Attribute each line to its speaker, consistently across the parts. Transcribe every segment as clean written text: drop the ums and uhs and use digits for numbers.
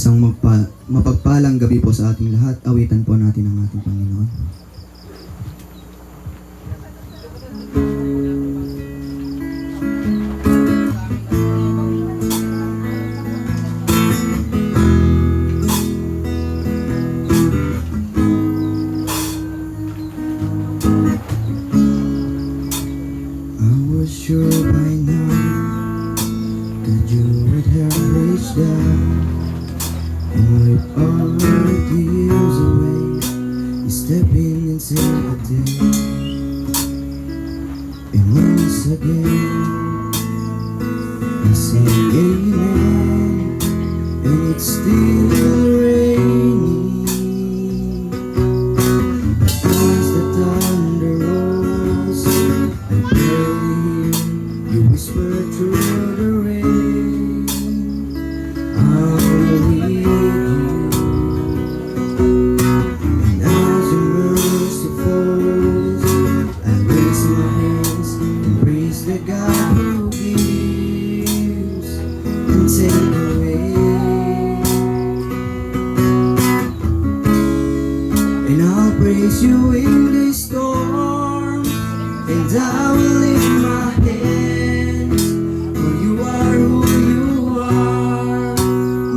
Speaker 1: Isang mapagpalang gabi po sa ating lahat. Awitan po natin ang ating Panginoon. I was sure by now that you would have reached down and wipe all your tears away. You're stepping into the day, and once again I say amen, and it's still raining. As the thunder rolls, I barely hear you whisper through the rain. I'm with you, and as your mercy falls, I raise my hands and praise the God who gives and take away. And I'll praise you in the storm, and I will lift my hands, for you are who you are.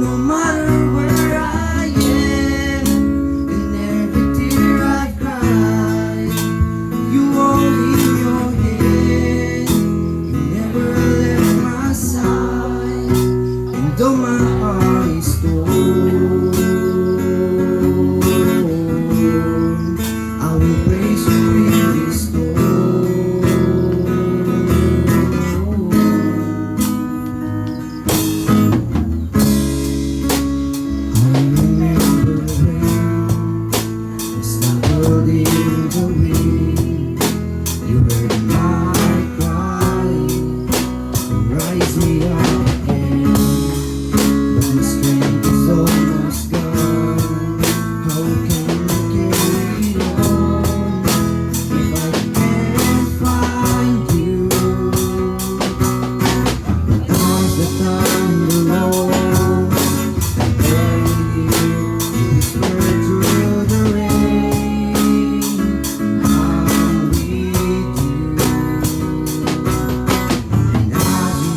Speaker 1: No matter where I am, and every tear I cry, you hold in your hand. You never left my side, and though my heart is torn, I will praise you in this storm. I remember when it's not holding the wind. You heard my cry and rise me up again. But my strength is almost gone. How can I carry on if I can't find you? But as the thunder rolls, I barely hear you whisper through the rain. I'm with you, and as your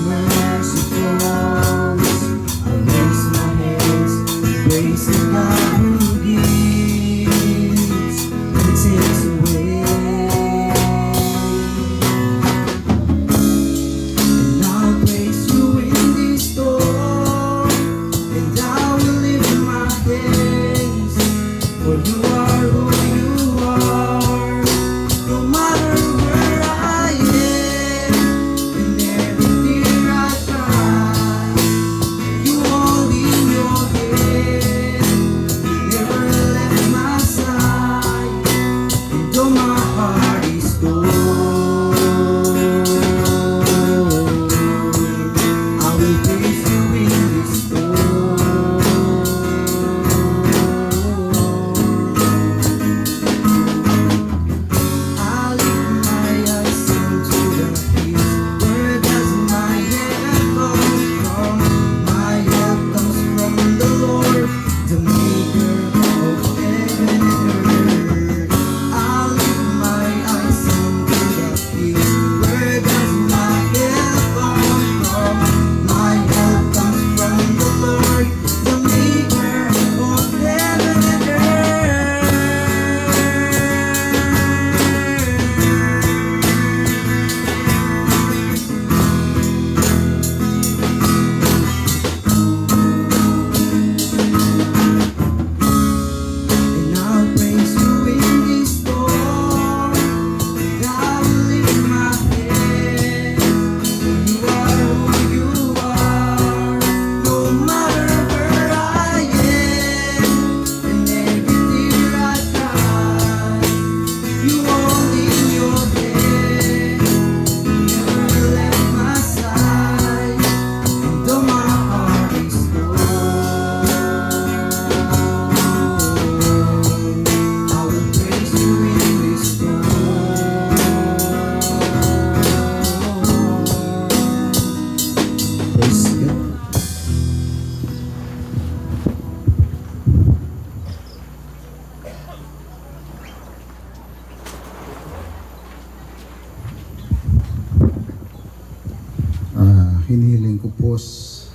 Speaker 2: hinihiling ko po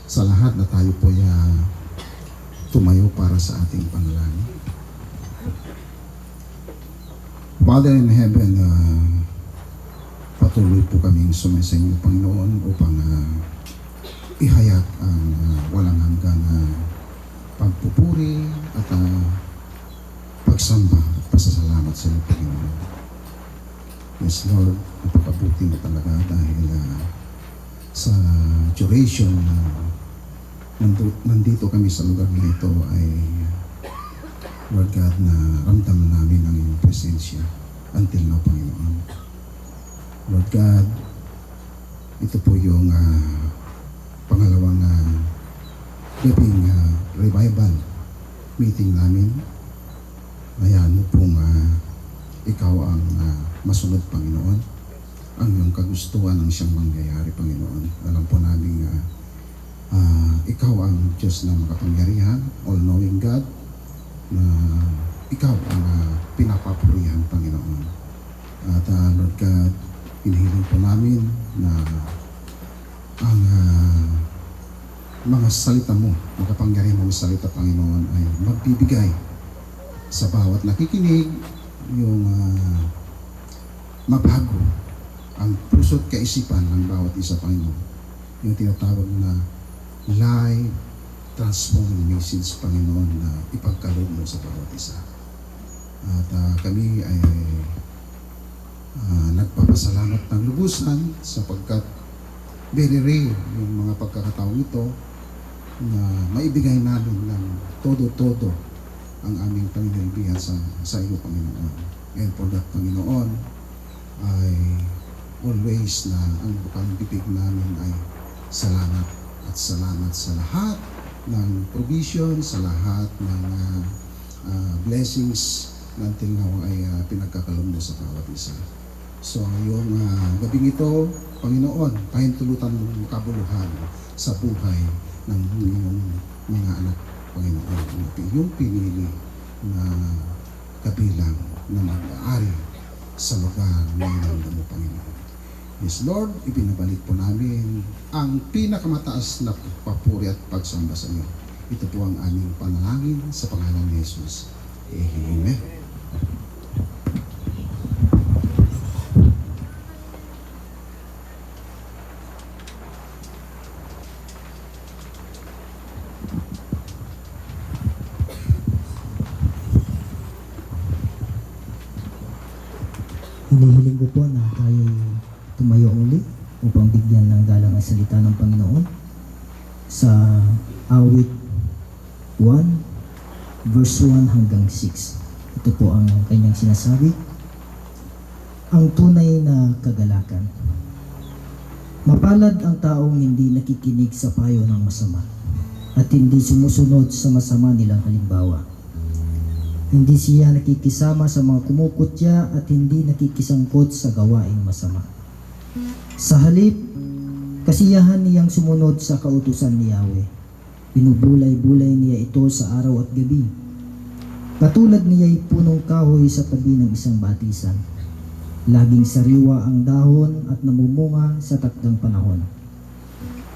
Speaker 2: sa lahat na tayo po tumayo para sa ating panalangin. Father in heaven, patuloy po kaming sumasa inyo, Panginoon, upang ihayag ang walang hanggang pagpupuri at pagsamba at pasasalamat sa inyo, Panginoon. Yes, Lord, napakabuti mo talaga dahil sa duration na nandito kami sa lugar na ito ay Lord God, na ramdam namin ang iyong presensya until now, Panginoon. Lord God, ito po yung pangalawang gabing revival meeting namin. Hayaan mo pong ikaw ang masunod, Panginoon. Ang iyong kagustuhan ang siyang mangyayari, Panginoon. Alam po namin ikaw ang Diyos na makapangyarihan, all-knowing God, na ikaw ang pinapapurihan, Panginoon. At Lord God, hinihiling po namin na ang mga salita mo, makapangyarihan mong salita, Panginoon, ay magbibigay sa bawat nakikinig yung mabago ang puso't kaisipan ng bawat isa, Panginoon. Yung tinatawag na live transforming message, Panginoon, na ipagkaloob mo sa bawat isa. At kami ay nagpapasalamat ng lubusan sapagkat very rare yung mga pagkakataong ito na maibigay namin ng todo-todo ang aming panginilbihan sa iyo, Panginoon. And for that, Panginoon, ay always na ang bukang bibig namin ay salamat at salamat sa lahat ng provision, sa lahat ng blessings na until now ay pinagkakaloob mo sa bawat isa. So yung gabing ito, Panginoon, pahintulutan mo kabuluhan sa buhay ng iyong mga anak, Panginoon. Yung pinili na kabilang na mag-aari sa lugar na inanda mo, Panginoon. Yes, Lord, ibinabalik po namin ang pinakamataas na papuri at pagsamba sa iyo. Ito po ang aming panalangin sa pangalan ni Jesus. Amen.
Speaker 3: Hinihiling ko po na tayo tumayo uli upang bigyan ng galang ang salita ng Panginoon sa awit 1 verse 1 hanggang 6. Ito po ang kanyang sinasabi. Ang tunay na kagalakan. Mapalad ang taong hindi nakikinig sa payo ng masama at hindi sumusunod sa masama nilang halimbawa. Hindi siya nakikisama sa mga kumukutya at hindi nakikisangkot sa gawaing masama. Sa halip, kasiyahan niyang sumunod sa kautusan ni Yahweh. Binubulay-bulay niya ito sa araw at gabi. Katulad niya'y punong kahoy sa tabi ng isang batisan. Laging sariwa ang dahon at namumunga sa takdang panahon.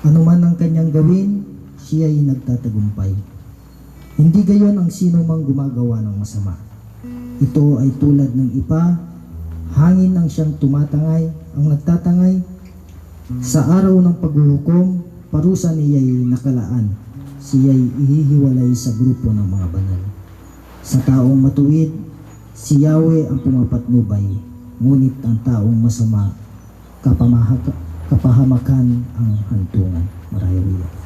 Speaker 3: Ano man ang kanyang gawin, siya'y nagtatagumpay. Hindi gayon ang sino mang gumagawa ng masama. Ito ay tulad ng ipa, hangin ang siyang tumatangay, ang nagtatangay. Sa araw ng paghuhukom, parusa niya'y nakalaan. Siya'y ihihiwalay sa grupo ng mga banal. Sa taong matuwid, si Yahweh ang pumapatnubay. Ngunit ang taong masama, kapahamakan ang hantungan. Marayawila.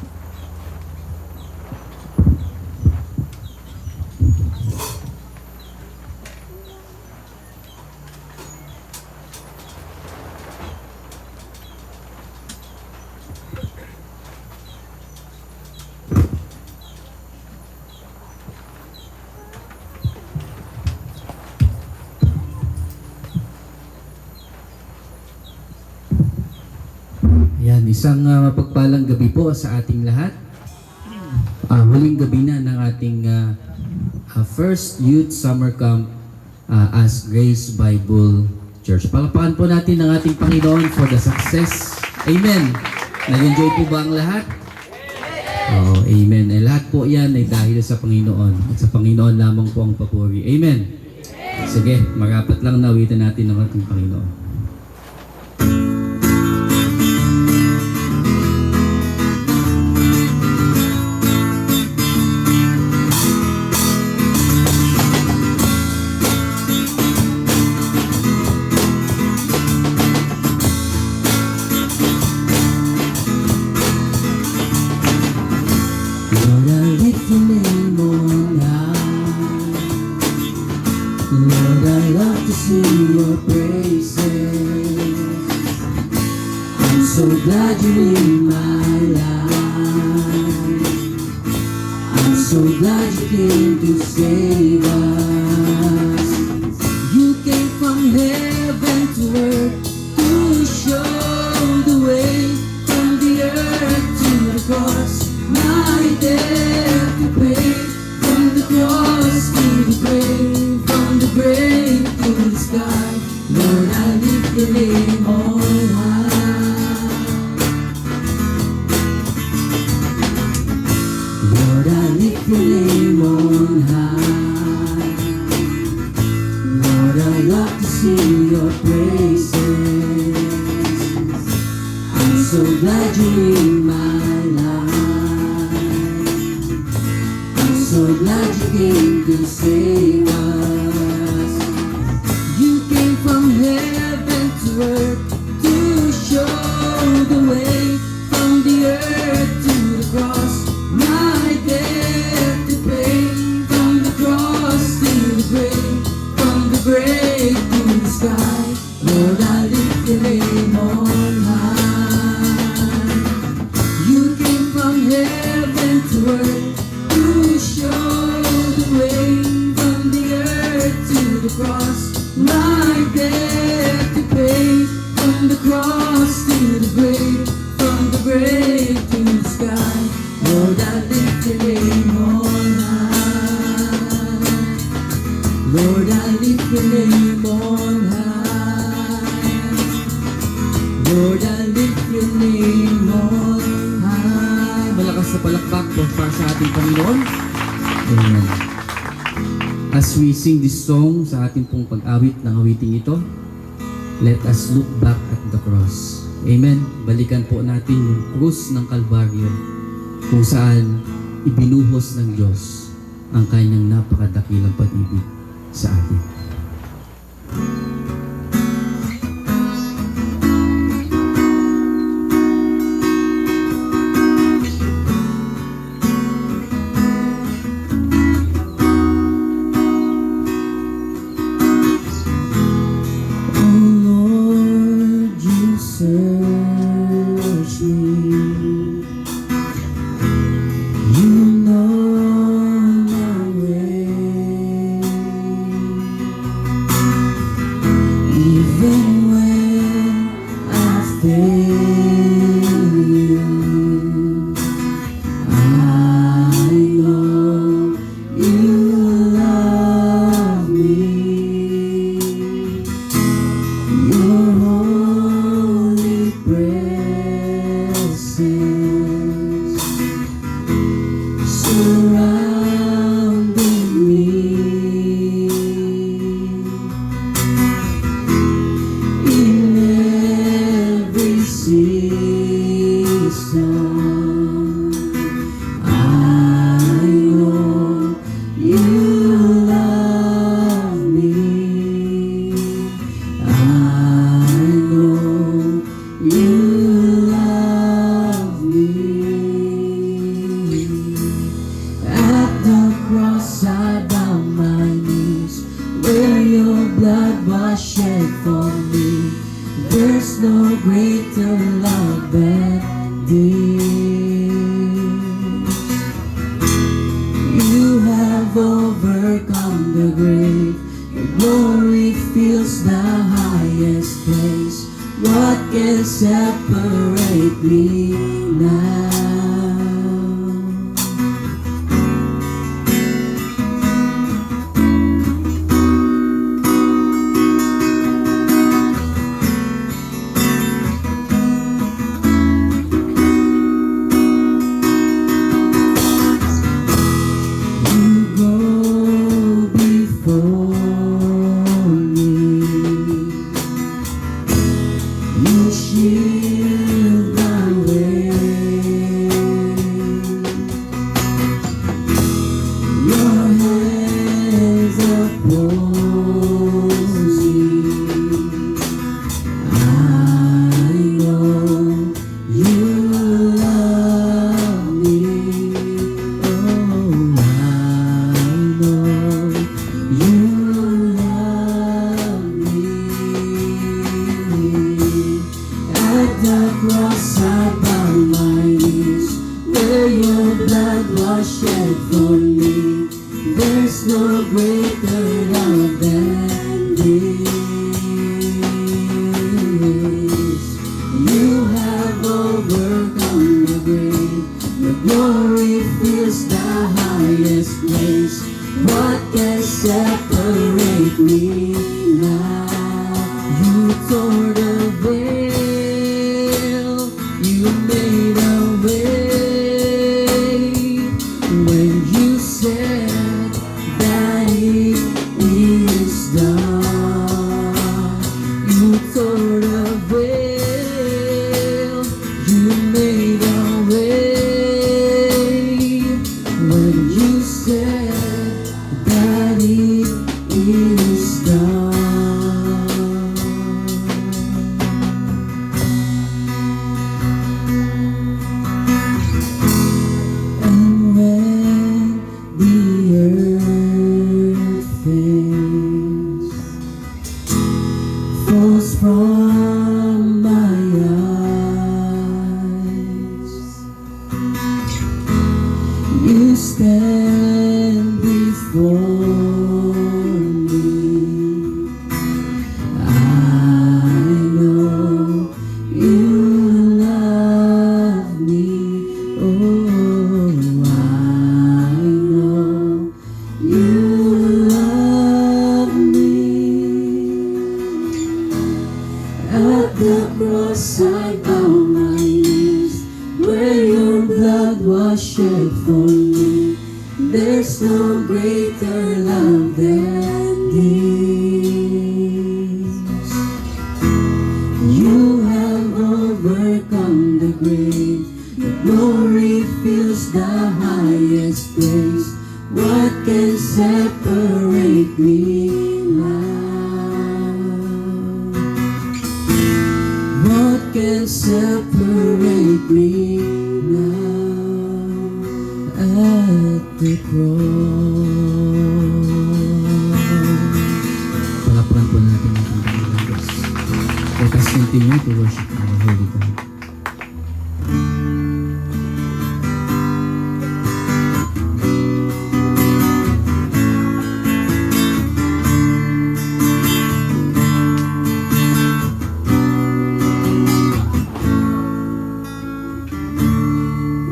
Speaker 4: Yan, isang mapagpalang gabi po sa ating lahat. Huling gabi na ng ating first youth summer camp as Grace Bible Church. Palakpakan po natin ang ating Panginoon for the success. Amen. Nag-enjoy po ba ang lahat? Oo, amen. Eh, lahat po yan ay dahil sa Panginoon. At sa Panginoon lamang po ang papuri. Amen. Sige, marapat lang na awitan natin ng ating Panginoon.
Speaker 1: Lord, I lift your name on high. Lord, I love to sing your praises. I'm so glad you're in my life. I'm so glad you came to save us. You came from heaven to earth to show the way, from the earth to the cross. My debt to pay, from the cross to the grave, from the grave to the sky. Lord, I lift your name on high. Lord, I lift your name on high. Lord, I love to sing your praises. I'm so glad you're in my life. So glad you came to save us. You came from heaven to earth to show the way, from the earth to the cross. My debt to pay, from the cross to the grave, from the grave to the sky. Lord, I lift your name on high. You came from heaven to earth to show the way, from the earth to the cross. My debt to pay, from the cross to the grave, from the grave to the sky. Lord, I lift your name on high. Lord, I lift your name on high. Lord, I lift your name on high.
Speaker 4: Malakas na palakpak po para sa ating Panginoon. Amen. As we sing this song sa ating pong pag-awit ng awiting ito, let us look back at the cross. Amen. Balikan po natin yung krus ng Kalbaryo kung saan ibinuhos ng Diyos ang kanyang napakadakilang pag-ibig sa atin.
Speaker 1: Search me, you know my way. Even when I fail you, I know you love me. Your holy presence surrounding me. In every season, I know you love me. I know you love me. At the cross I bow my knees, where your blood was shed for me. There's no greater love than this. You have overcome the grave. Your glory fills the highest place. What can separate me now? where your blood was shed for me. There's no greater love than this. You have overcome the grave. Your glory fills the highest place. What can separate me now? You tore the veil. You made a way when you said that it is done. You tore the veil. You made a way when you said that it is done. And when the earth fails, falls from my eyes, you stand before me. I know you love me. Oh, I know you love me. At the cross I bow my knees, where your blood was shed for me. There's no greater love than this. You have overcome the grave. Your glory fills the highest place. What can separate me now? What can separate me now at the cross?
Speaker 4: Palapakan po natin ang Panginoon Diyos. Let us continue to worship our Holy God.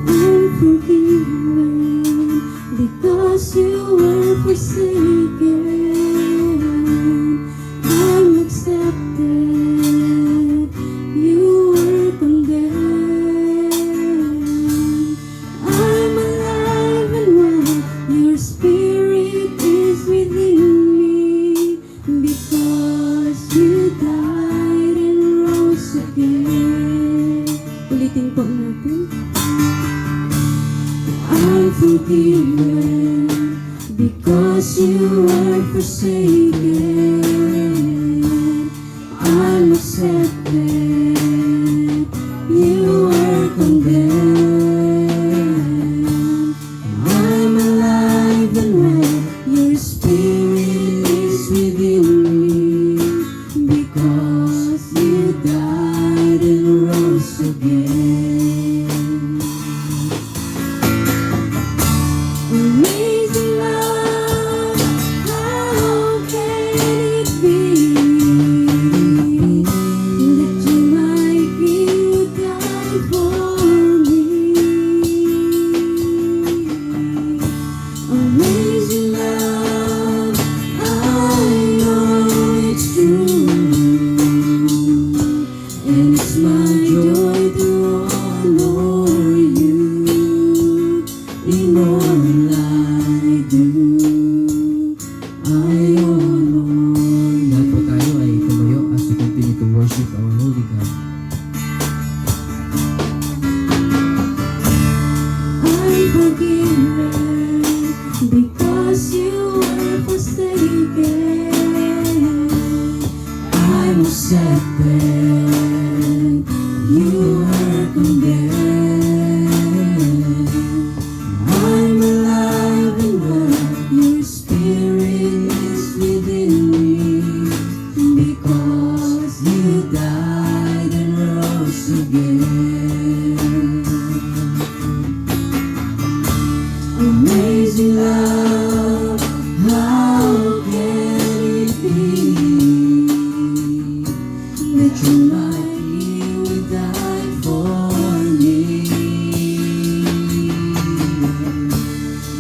Speaker 1: I'm forgiven because you were forsaken. I'm accepted, you were condemned. I'm alive and well, your spirit is within me, because you died and rose again. Ulitin po natin. I'm forgiven because you were forsaken. I'm accepted, you were condemned. I'm alive and well, your spirit is within me, because you died and rose again. Amazing love, how can it be that you Amazing love, how can it be that you might you died for me?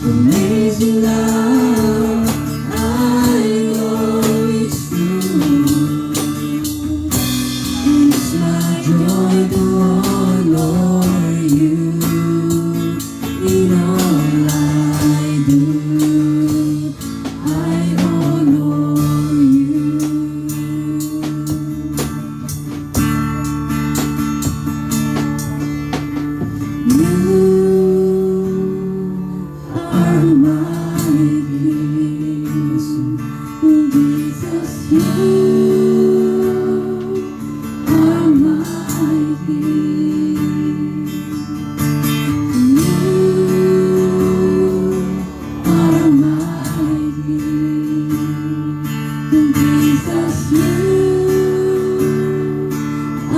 Speaker 1: Amazing love, I know it's true. It's my joy to honor you in all I do. I honor you. You are my peace, Jesus. You are my peace. You are my peace, Jesus. You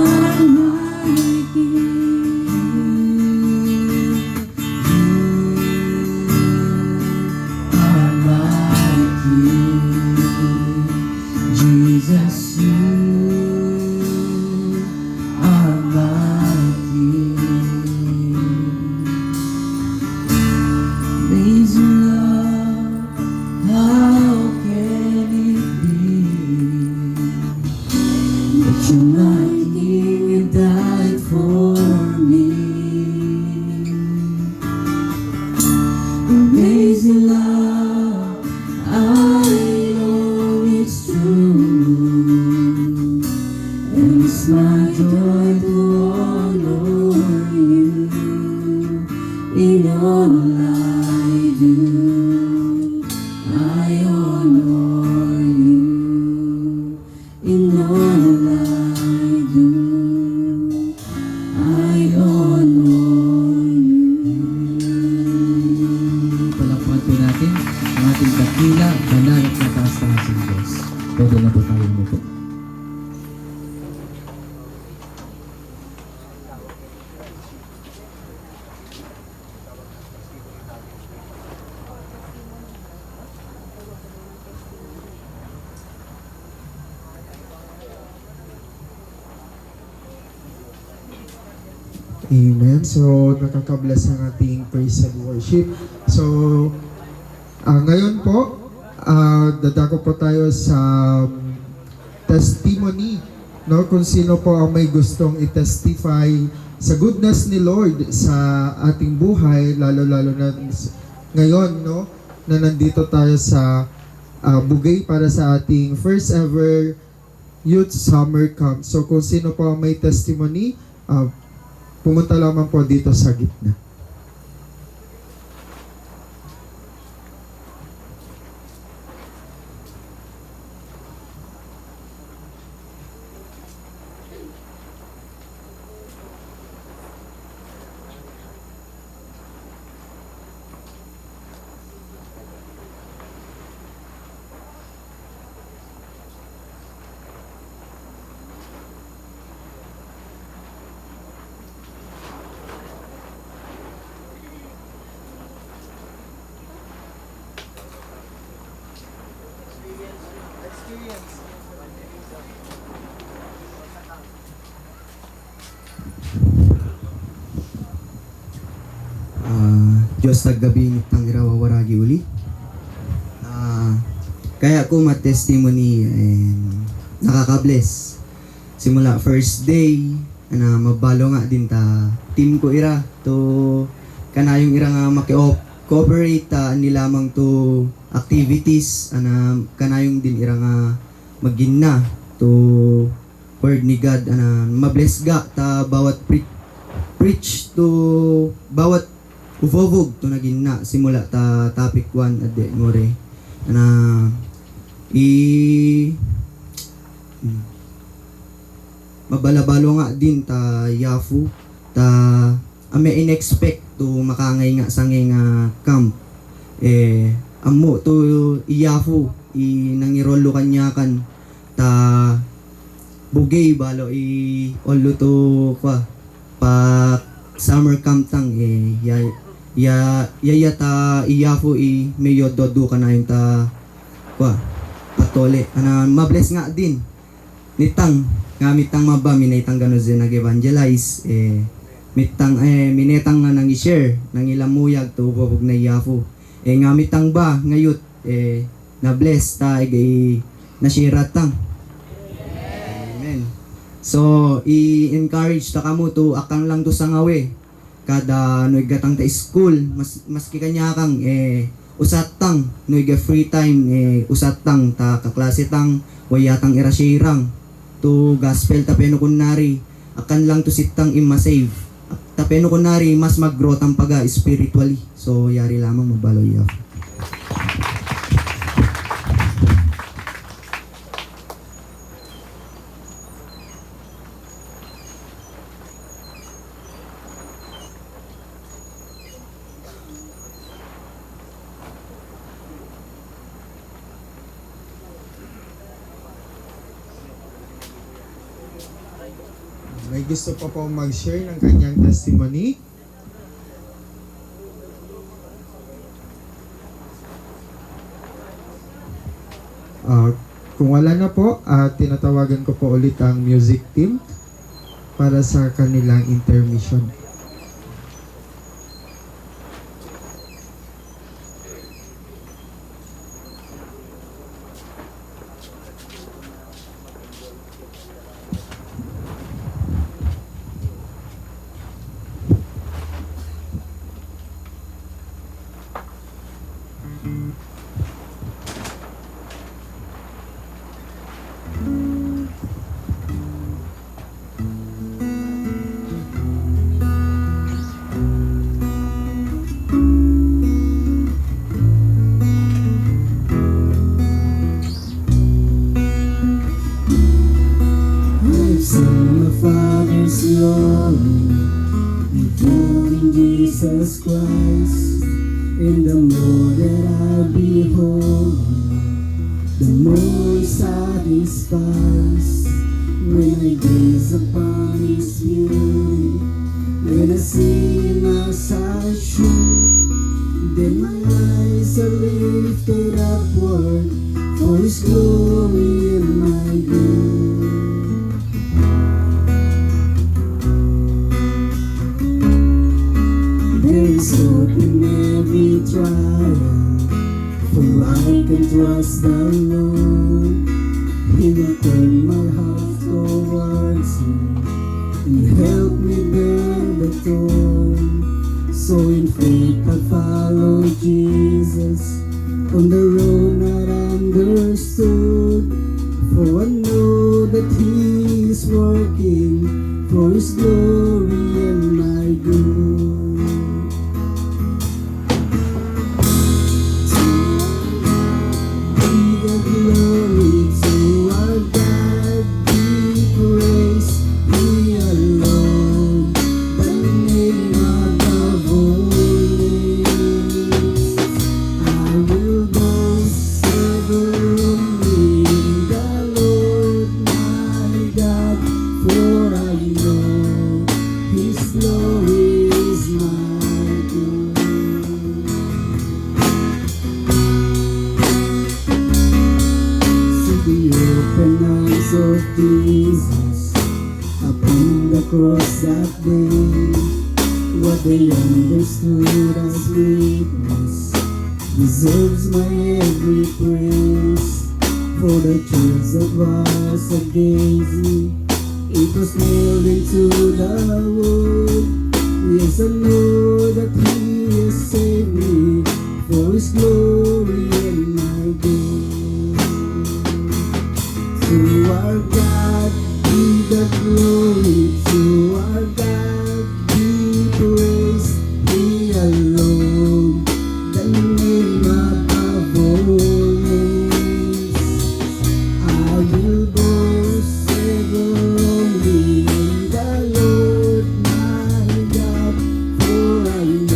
Speaker 1: are my Jesus, you are my King. Amazing love, how can it be that you, my King, you died for me? Amazing love, I know it's true, and it's my joy to honor you in all I do. I honor you in all I do. I honor you.
Speaker 4: Palakpakan po natin ang ating dakila, banal at mataas-taasang Diyos. Pwede na po tayo mo po.
Speaker 5: Amen. So, nakaka-bless ang ating praise and worship. So, ngayon po, dadako po tayo sa testimony, no? Kung sino po ang may gustong i-testify sa goodness ni Lord sa ating buhay, lalo-lalo na ngayon, no? Na nandito tayo sa Bugay para sa ating first ever Youth Summer Camp. So, kung sino po ang may testimony, pumunta lamang po dito sa gitna.
Speaker 1: Diyos taggabi ng irawawaragi uli. Kaya ko ma-testimony and nakaka-bless. Simula first day, mabalo nga din ta team ko ira to kanayong ira nga maki-cooperate nilamang to activities kanayong din ira nga magina to word ni God mabless ga ta bawat preach to bawat uvovog to naging na simula ta topic 1 at de more mabalabalo nga din ta yafu ta ame inexpect to makangay nga sangay nga camp amo to iyafu nangirolo kanya kan ta bugay balo olo to pa summer camp tang yayata iyafo i meyo dodo ka na yung ta patole mabless nga din nitang nga mitang maba minetang gano zen nag-evangelize mitang minetang nga nang i-share nang ilamuyag to upapog na iyafo nga mitang ba ngayot na bless ta nasiratang. Amen. So i-encourage ta kamo to akang lang to sa ngawe kada no igatang ta school maski kanya kang usatang no iga free time usatang ta kaklase tang wayatang irasirang to gospel tapeno kunari akan lang to sitang ima-save tapeno kunari mas mag-grow tang paga spiritually so yari lamang mabaloy.
Speaker 5: May gusto pa po mag-share ng kanyang testimony? Kung wala na po, tinatawagan ko po ulit ang music team para sa kanilang intermission.
Speaker 1: I've seen my Father's glory, revealed in Jesus Christ. And the more that I behold, the more He satisfies. When I gaze upon His beauty, when I see Him as I should, then my eyes are lifted upward for His glory and my good. There is hope in every trial, for I can trust the Lord. He will turn my heart towards Him and help me bear the thorn. So in faith I follow Jesus on the road not understood, for I know that He is working for His glory and my good. Of Jesus upon the cross that day, what they understood as weakness deserves my every praise. For the truth that was against me, it was nailed into the wood. Yes, I know that He has saved me for His glory and my good. To our God be the glory, to our God be praise, He alone, the name above all names. I will boast ever only in the Lord my God, for I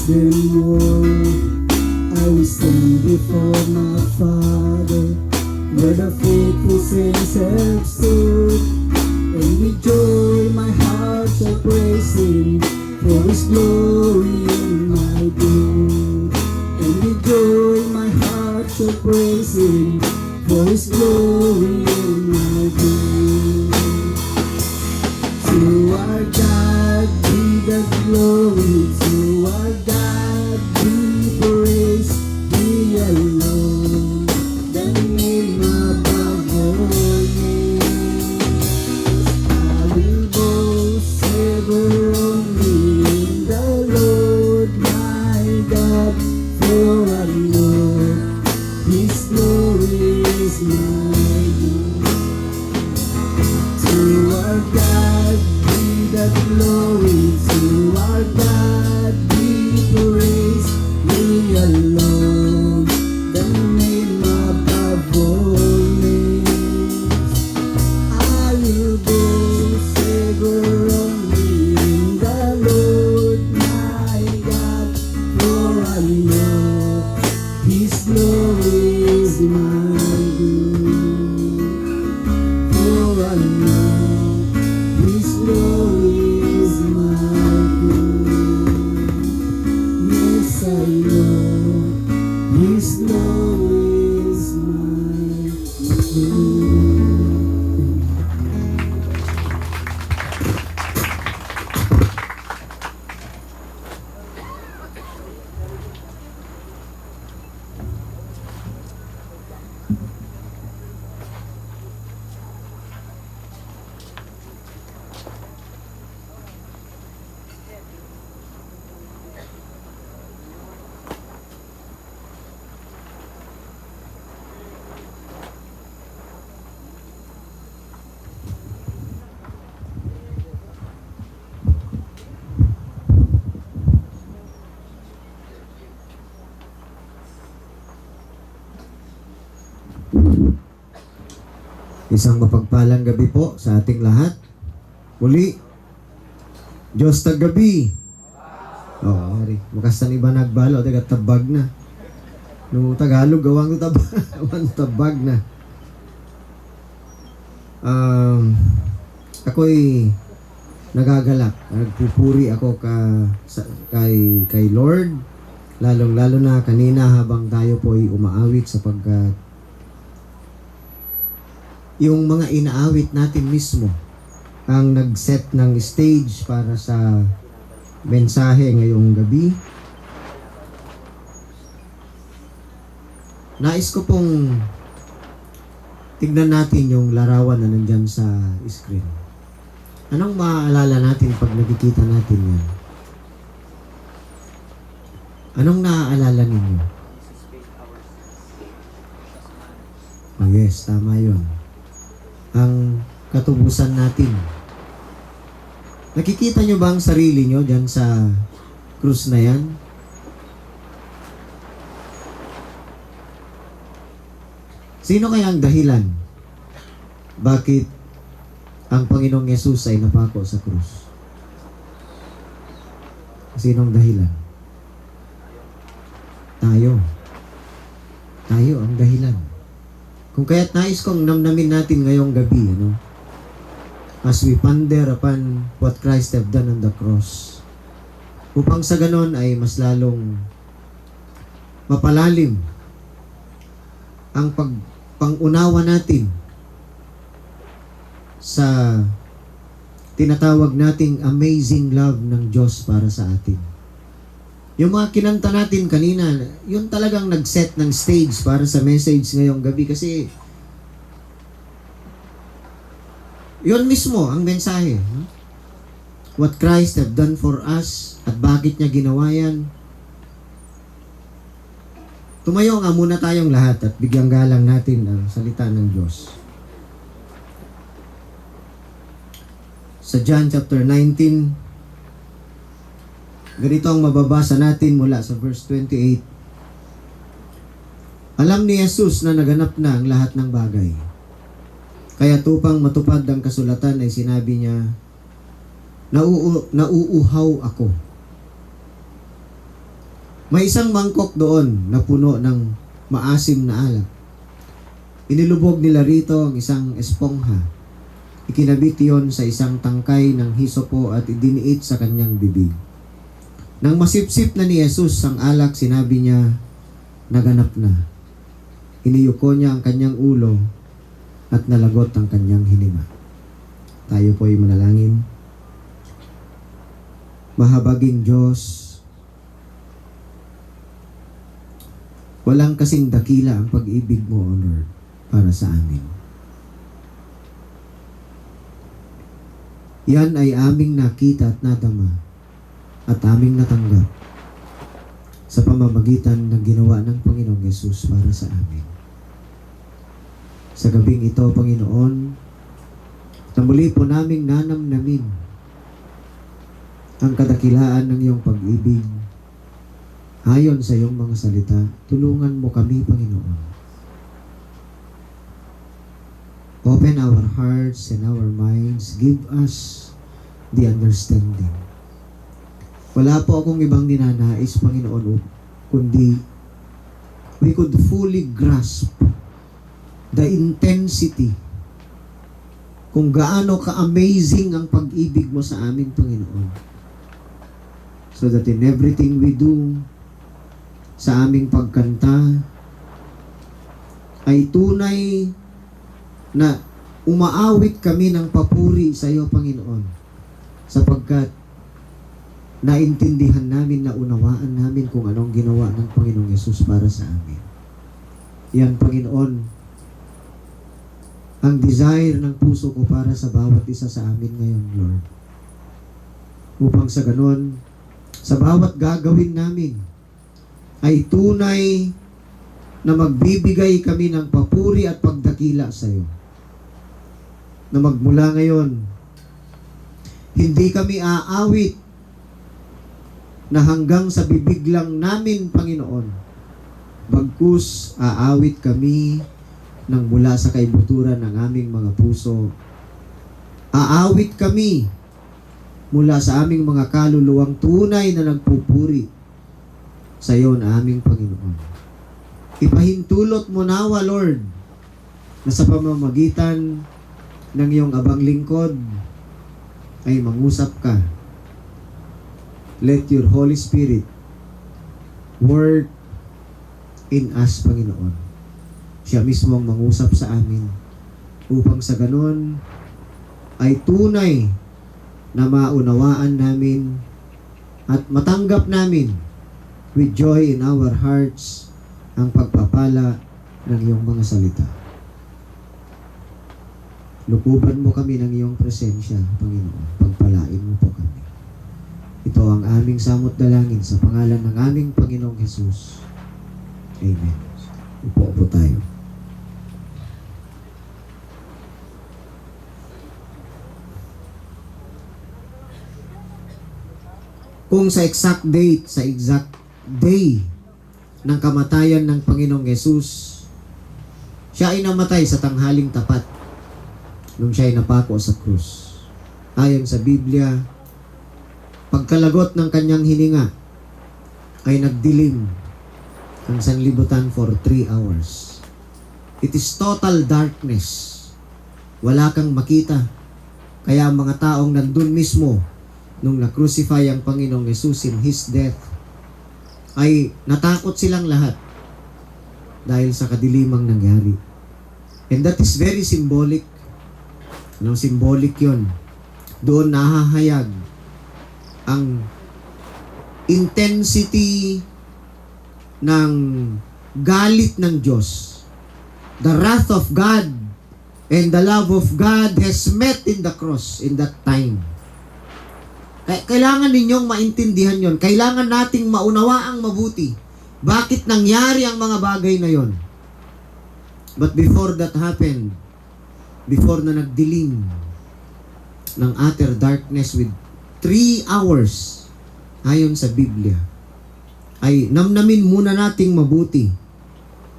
Speaker 1: them all. I will stand before my Father, where the faithful saints have stood, and with joy my heart shall praise Him for His glory in my good. And with joy my heart shall praise Him for His glory in my good. To our God be the glory, to our God be praise, He alone, the name above all names. I will boast ever only in the Lord my God, for I know His glory is my good. To our God be the glory, to our God be praise, He alone, the name above all names. I will boast ever only in the Lord my God, for I know His glory is my good. For I know His glory is my good. Yes, I know His glory is my good.
Speaker 6: Isang mapagpalang gabi po sa ating lahat. Muli, Diyos tagabi. Oo, hari. Makastan iba nagbalo, taga tabag na. No Tagalog, gawang tabag na. Ako'y nagagalak. Nagpupuri ako kay Lord. Lalong-lalo na kanina habang tayo po'y umaawit sapagkat yung mga inaawit natin mismo ang nag-set ng stage para sa mensahe ngayong gabi. Nais ko pong tignan natin yung larawan na nandyan sa screen. Anong maaalala natin pag nakikita natin yan? Anong naaalala ninyo? Oh yes, tama yun. Ang katubusan natin. Nakikita nyo ba ang sarili nyo dyan sa krus na yan? Sino kaya ang dahilan? Bakit ang Panginoong Yesus ay napako sa krus? Sinong dahilan? Tayo. Tayo ang dahilan. Kung kaya't nais kong namnamin natin ngayong gabi, as we ponder upon what Christ have done on the cross, upang sa ganon ay mas lalong mapalalim ang pangunawa natin sa tinatawag nating amazing love ng Diyos para sa atin. Yung mga kinanta natin kanina, yun talagang nag-set ng stage para sa message ngayong gabi kasi yun mismo ang mensahe. What Christ have done for us at bakit niya ginawa yan. Tumayo nga muna tayong lahat at bigyang galang natin ang salita ng Diyos. Sa John chapter 19, ganito ang mababasa natin mula sa verse 28. Alam ni Jesus na naganap na ang lahat ng bagay. Kaya tupang matupad ang kasulatan ay sinabi niya, nauuhaw ako. May isang mangkok doon na puno ng maasim na alak. Inilubog nila rito ang isang espongha. Ikinabit yon sa isang tangkay ng hisopo at idiniit sa kanyang bibig. Nang masipsip na ni Jesus ang alak, sinabi niya, naganap na. Iniyuko niya ang kanyang ulo at nalagot ang kanyang hininga. Tayo po'y manalangin. Mahabaging Diyos, walang kasing dakila ang pag-ibig mo, O Lord, para sa amin. Yan ay aming nakita at nadama at aming natanggap sa pamamagitan ng ginawa ng Panginoong Yesus para sa amin. Sa gabing ito, Panginoon, na muli po naming nanamnamin ang kadakilaan ng iyong pag-ibig. Ayon sa iyong mga salita, tulungan mo kami, Panginoon. Open our hearts and our minds. Give us the understanding. Wala po akong ibang ninanais, Panginoon, kundi we could fully grasp the intensity kung gaano ka-amazing ang pag-ibig mo sa amin, Panginoon. So that in everything we do, sa aming pagkanta, ay tunay na umaawit kami ng papuri sa iyo, Panginoon, sapagkat naintindihan namin, naunawaan namin kung anong ginawa ng Panginoong Yesus para sa amin. Yan, Panginoon, ang desire ng puso ko para sa bawat isa sa amin ngayon, Lord. Upang sa ganon, sa bawat gagawin namin, ay tunay na magbibigay kami ng papuri at pagdakila sa iyo. Na magmula ngayon, hindi kami aawit na hanggang sa bibig lang namin, Panginoon. Bagkus, aawit kami ng mula sa kaibuturan ng aming mga puso. Aawit kami mula sa aming mga kaluluwang tunay na nagpupuri sa iyo na aming Panginoon. Ipahintulot mo nawa, Lord, na sa pamamagitan ng iyong abang lingkod ay mangusap ka. Let your Holy Spirit work in us, Panginoon. Siya mismo ang mangusap sa amin upang sa ganon ay tunay na maunawaan namin at matanggap namin with joy in our hearts ang pagpapala ng iyong mga salita. Lukuban mo kami ng iyong presensya, Panginoon. Pagpalain mo po kami. Ito ang aming samot dalangin sa pangalan ng aming Panginoong Jesus. Amen. Upo po tayo. Kung sa exact date, sa exact day ng kamatayan ng Panginoong Jesus, siya ay namatay sa tanghaling tapat nung siya ay napako sa krus. Ayon sa Biblia, pagkalagot ng kanyang hininga ay nagdilim ang sanlibutan for 3 hours. It is total darkness. Wala kang makita. Kaya ang mga taong nandun mismo nung na-crucify ang Panginoong Jesus in His death, ay natakot silang lahat dahil sa kadilimang nangyari. And that is very symbolic. Anong symbolic yun? Doon nahahayag ang intensity ng galit ng Diyos. The wrath of God and the love of God has met in the cross in that time. Kailangan ninyong maintindihan yon. Kailangan nating maunawaang mabuti. Bakit nangyari ang mga bagay na yon? But before that happened, before na nagdilim ng utter darkness with 3 hours, ayon sa Biblia, ay namnamin muna nating mabuti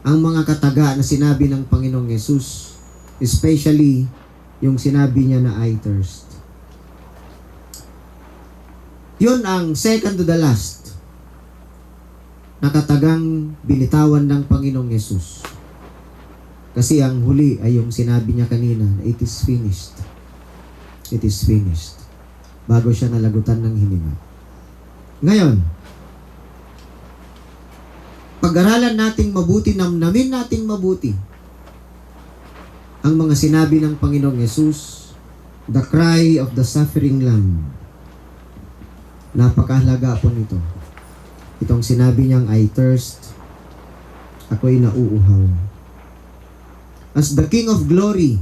Speaker 6: ang mga kataga na sinabi ng Panginoong Yesus, especially yung sinabi niya na I thirst. Yun ang second to the last. nakatagang binitawan ng Panginoong Yesus. Kasi ang huli ay yung sinabi niya kanina na it is finished. It is finished. Bago siya nalagutan ng hininga. Ngayon, pag-aralan nating mabuti, namnamin nating mabuti ang mga sinabi ng Panginoong Yesus, the cry of the suffering lamb. Napakahalaga po nito. Itong sinabi niyang, I thirst, ako'y nauuhaw. As the King of Glory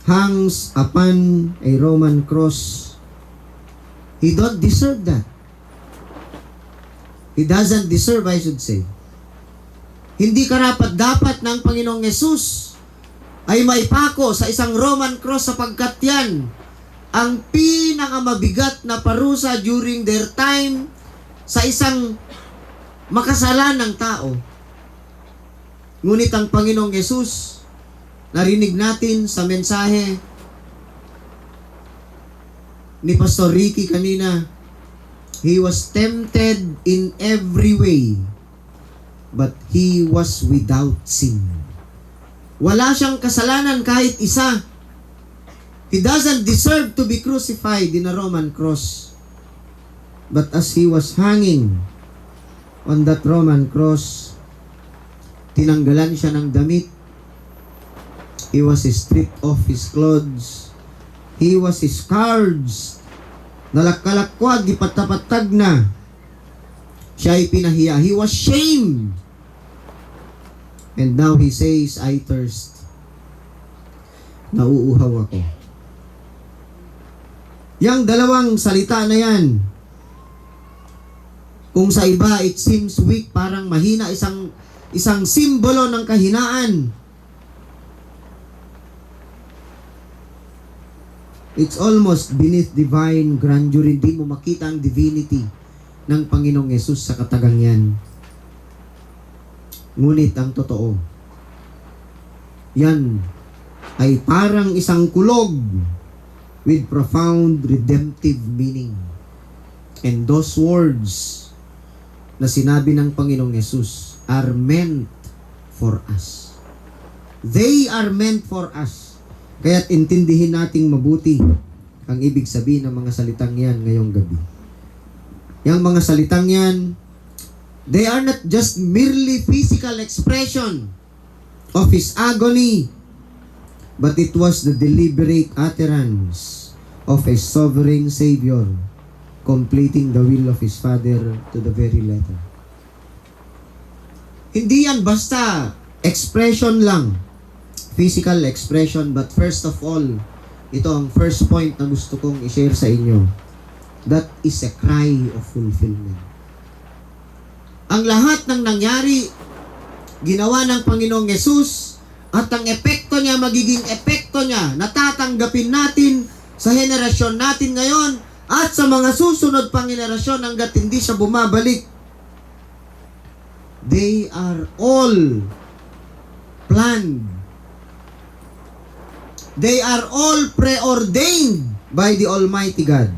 Speaker 6: hangs upon a Roman cross, He don't deserve that. He doesn't deserve, I should say. Hindi karapat-dapat ng Panginoong Yesus ay maipako sa isang Roman cross sapagkat yan ang pinakamabigat na parusa during their time sa isang makasalanang tao. Ngunit ang Panginoong Yesus, narinig natin sa mensahe ni Pastor Ricky kanina, He was tempted in every way, but He was without sin. Wala siyang kasalanan kahit isa. He doesn't deserve to be crucified in a Roman cross. But as He was hanging on that Roman cross, tinanggalan siya ng damit. He was stripped of His clothes. He was scourged. Nalakkalakwag, ipatapatag na. Siya ay pinahiya. He was shamed. And now He says, I thirst. Nauuhaw ako. Yang dalawang salita na yan, kung sa iba it seems weak, parang mahina, isang simbolo ng kahinaan. It's almost beneath divine grandeur. Hindi mo makita ang divinity ng Panginoong Yesus sa katagang yan. Ngunit ang totoo, yan ay parang isang kulog with profound redemptive meaning. And those words na sinabi ng Panginoong Yesus are meant for us. They are meant for us. Kaya't intindihin nating mabuti ang ibig sabihin ng mga salitang yan ngayong gabi. Yang mga salitang yan, they are not just merely physical expression of His agony, but it was the deliberate utterance of a sovereign Savior, completing the will of His Father to the very letter. Hindi yan basta expression lang, physical expression, but first of all, ito ang first point na gusto kong i-share sa inyo. That is a cry of fulfillment. Ang lahat ng nangyari, ginawa ng Panginoong Yesus, at ang epekto niya, magiging epekto niya, natatanggapin natin sa henerasyon natin ngayon, at sa mga susunod pang henerasyon hanggat hindi siya bumabalik. They are all planned. They are all preordained by the Almighty God.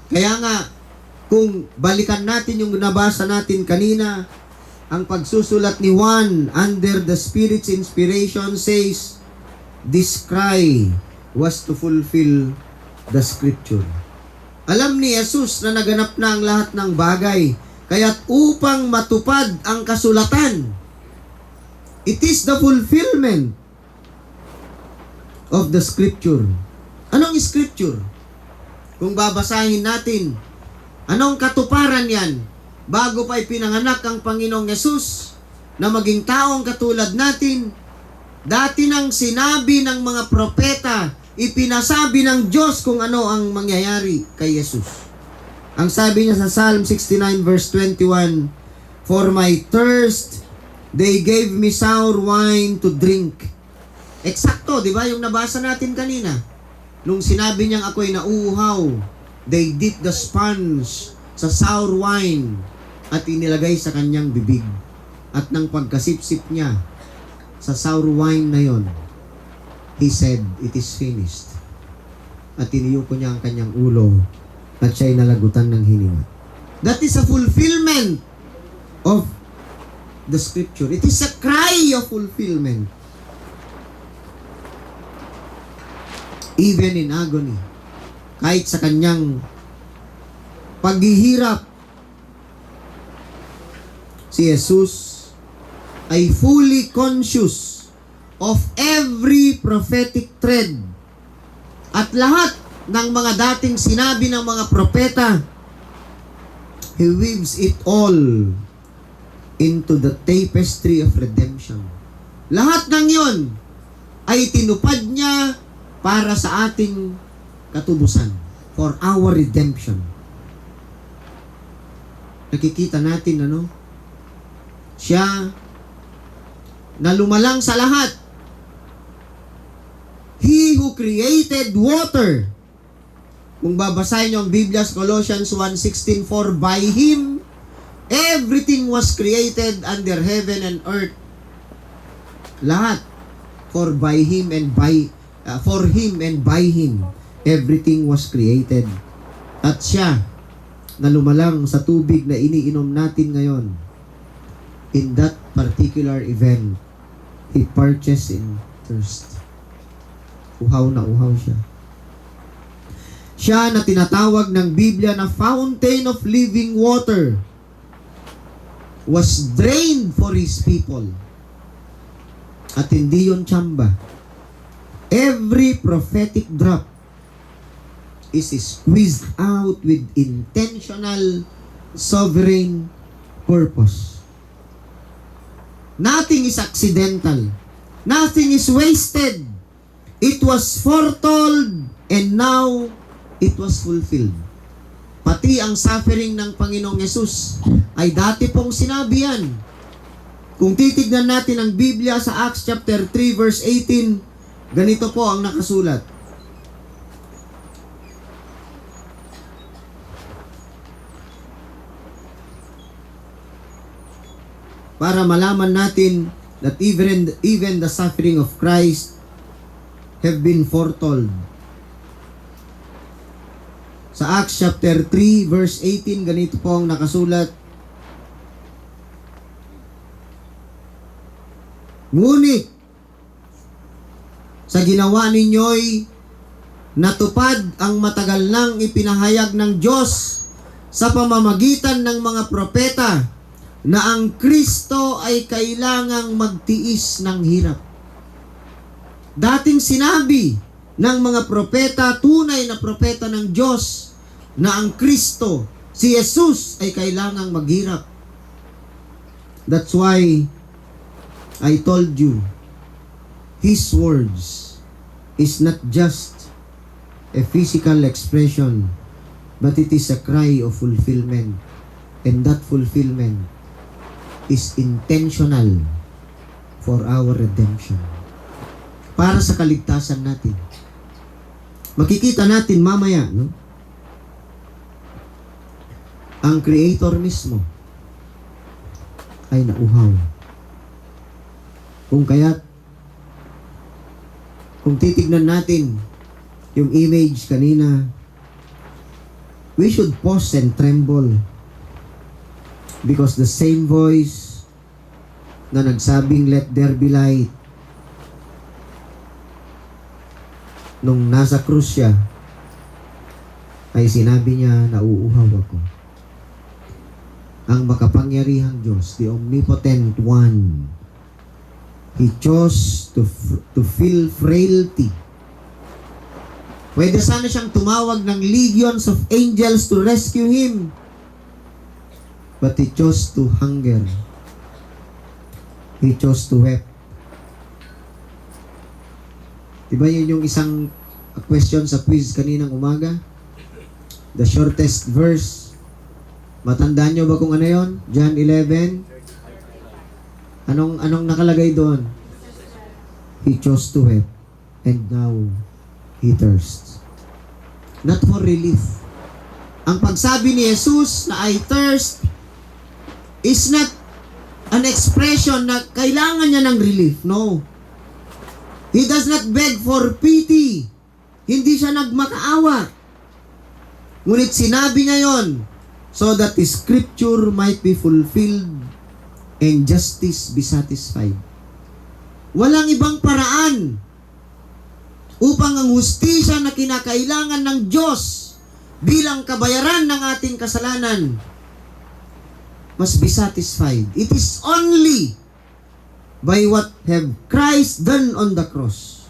Speaker 6: Kaya nga, kung balikan natin yung nabasa natin kanina, ang pagsusulat ni Juan under the Spirit's inspiration says, this cry was to fulfill the Scripture. Alam ni Jesus na naganap na ang lahat ng bagay, kaya't upang matupad ang kasulatan, it is the fulfillment of the Scripture. Anong Scripture? Kung babasahin natin, anong katuparan yan? Bago pa ipinanganak ang Panginoong Yesus na maging taong katulad natin, dati nang sinabi ng mga propeta, ipinasabi ng Diyos kung ano ang mangyayari kay Yesus. Ang sabi niya sa Psalm 69 verse 21, for my thirst, they gave me sour wine to drink. Eksakto, di ba? Yung nabasa natin kanina. Nung sinabi niyang ako'y nauuhaw, they dipped the sponge sa sour wine at inilagay sa kanyang bibig. At nang pagkasipsip niya sa sour wine na yon, He said, it is finished. At tiniyuko niya ang kanyang ulo at siya'y nalagutan ng hininga. That is a fulfillment of the scripture. It is a cry of fulfillment. Even in agony. Kahit sa kanyang paghihirap, si Jesus ay fully conscious of every prophetic thread at lahat ng mga dating sinabi ng mga propeta. He weaves it all into the tapestry of redemption. Lahat ng yon ay tinupad niya para sa ating katubusan, for our redemption. Nakikita natin, siya na lumalang sa lahat. He who created water. Kung babasahin niyo ang Biblia sa Colossians 1:16, for by Him, everything was created under heaven and earth. Lahat. For by Him and for Him and by Him, everything was created. At siya, na lumalang sa tubig na iniinom natin ngayon, in that particular event, He purchased in thirst. Uhaw na uhaw siya. Siya na tinatawag ng Biblia na fountain of living water was drained for His people. At hindi yun tsamba. Every prophetic drop is squeezed out with intentional, sovereign purpose. Nothing is accidental. Nothing is wasted. It was foretold and now it was fulfilled. Pati ang suffering ng Panginoong Yesus ay dati pong sinabi yan. Kung titignan natin ang Biblia sa Acts chapter 3 verse 18, ganito po ang nakasulat. Para malaman natin that even the suffering of Christ have been foretold. Sa Acts chapter 3 verse 18, ganito po ang nakasulat. Ngunit sa ginawa ninyo'y natupad ang matagal nang ipinahayag ng Diyos sa pamamagitan ng mga propeta na ang Kristo ay kailangang magtiis ng hirap. Dating sinabi ng mga propeta, tunay na propeta ng Diyos, na ang Kristo, si Jesus, ay kailangang maghirap. That's why I told you, His words is not just a physical expression, but it is a cry of fulfillment. And that fulfillment is intentional for our redemption. Para sa kaligtasan natin. Makikita natin mamaya, ang Creator mismo ay nauhaw. Kung titignan natin yung image kanina, we should pause and tremble because the same voice na nagsabing, "Let there be light," nung nasa krus siya, ay sinabi niya, "Nauuhaw ako." Ang makapangyarihang Diyos, the omnipotent one, He chose to feel frailty. Pwede sana siyang tumawag ng legions of angels to rescue Him. But He chose to hunger. He chose to weep. Diba yun yung isang question sa quiz kaninang umaga? The shortest verse. Matandaan nyo ba kung ano yun? John 11. Anong nakalagay doon? He chose to weep, and now He thirsts. Not for relief. Ang pagsabi ni Jesus na I thirst is not an expression na kailangan niya ng relief. No. He does not beg for pity. Hindi siya nagmakaawa. Ngunit sinabi niya yon so that the scripture might be fulfilled and justice be satisfied. Walang ibang paraan upang ang hustisya na kinakailangan ng Diyos bilang kabayaran ng ating kasalanan must be satisfied. It is only by what have Christ done on the cross.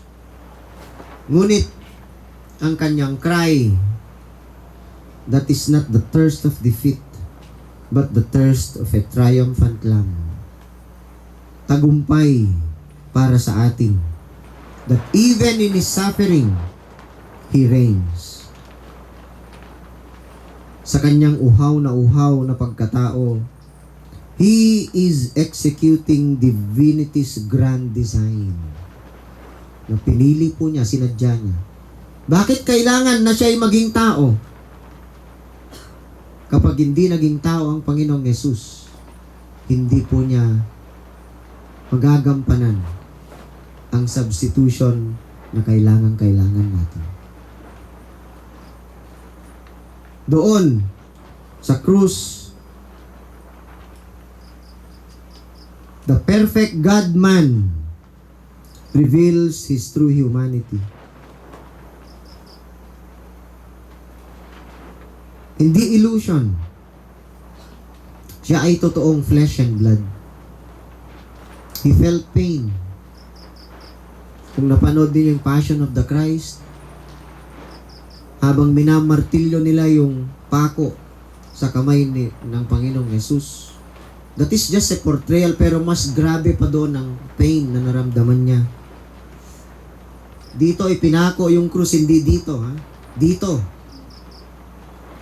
Speaker 6: Ngunit, ang kanyang cry, that is not the thirst of defeat, but the thirst of a triumphant Lamb. Tagumpay para sa atin, that even in His suffering, He reigns. Sa kanyang uhaw na pagkatao, He is executing divinity's grand design. Na pinili po niya, sinadya niya. Bakit kailangan na siya'y maging tao? Kapag hindi naging tao ang Panginoong Yesus, hindi po niya magagampanan ang substitution na kailangan natin. Doon, sa krus, the perfect God-man reveals His true humanity. Hindi illusion. Siya ay totoong flesh and blood. He felt pain. Kung napanood din yung Passion of the Christ, habang minamartilyo nila yung pako sa kamay ng Panginoong Yesus, that is just a portrayal, pero mas grabe pa doon ang pain na naramdaman niya. Dito ipinako yung krus, hindi dito, ha? Dito.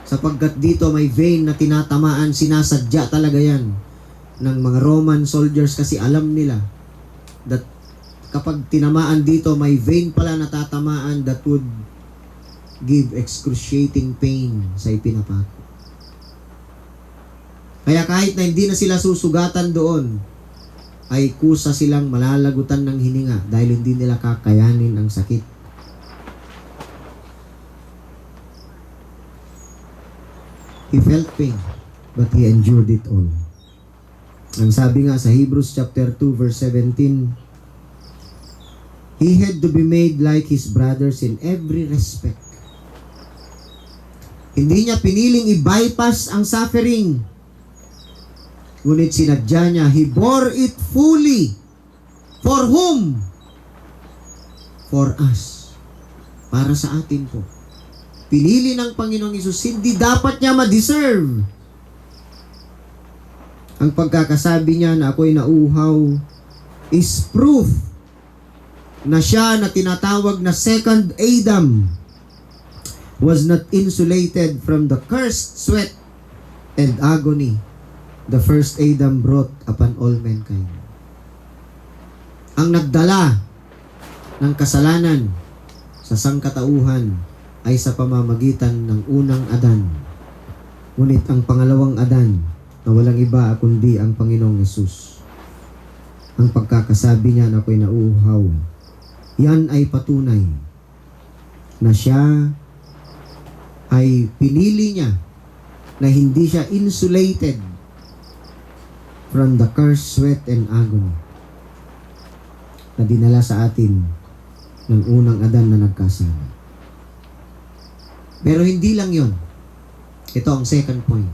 Speaker 6: Sapagkat dito may vein na tinatamaan, sinasadya talaga yan ng mga Roman soldiers kasi alam nila that kapag tinamaan dito, may vein pala na tatamaan that would give excruciating pain sa ipinapako. Kaya kahit na hindi na sila susugatan doon, ay kusa silang malalagutan ng hininga dahil hindi nila kakayanin ang sakit. He felt pain, but He endured it all. Ang sabi nga sa Hebrews chapter 2 verse 17, He had to be made like His brothers in every respect. Hindi niya piniling i-bypass ang suffering. Ngunit sinadya niya, He bore it fully. For whom? For us. Para sa atin po. Pinili ng Panginoong Hesus, hindi dapat niya ma-deserve. Ang pagkakasabi niya na ako'y nauuhaw is proof na siya na tinatawag na second Adam was not insulated from the cursed sweat and agony the first Adam brought upon all mankind. Ang nagdala ng kasalanan sa sangkatauhan ay sa pamamagitan ng unang Adan. Ngunit ang pangalawang Adan na walang iba kundi ang Panginoong Yesus. Ang pagkakasabi niya na ako'y nauuhaw, yan ay patunay na siya ay pinili niya na hindi siya insulated from the curse, sweat, and agony na dinala sa atin ng unang Adan na nagkasala. Pero hindi lang yon. Ito ang second point.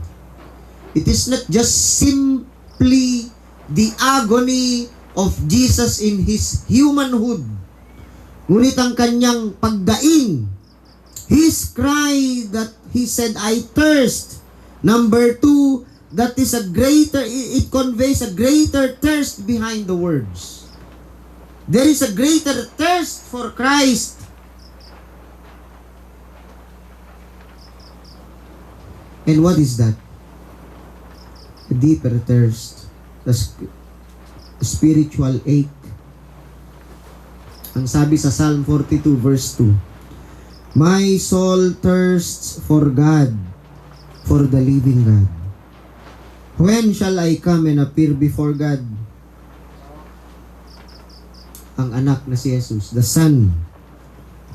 Speaker 6: It is not just simply the agony of Jesus in His humanhood, ngunit ang kanyang pagdaing, His cry that He said, I thirst. Number 2, that is a greater, it conveys a greater thirst behind the words. There is a greater thirst for Christ. And what is that? A deeper thirst, a spiritual ache. Ang sabi sa Psalm 42 verse 2, My soul thirsts for God, for the living God. When shall I come and appear before God? Ang anak na si Jesus, the Son,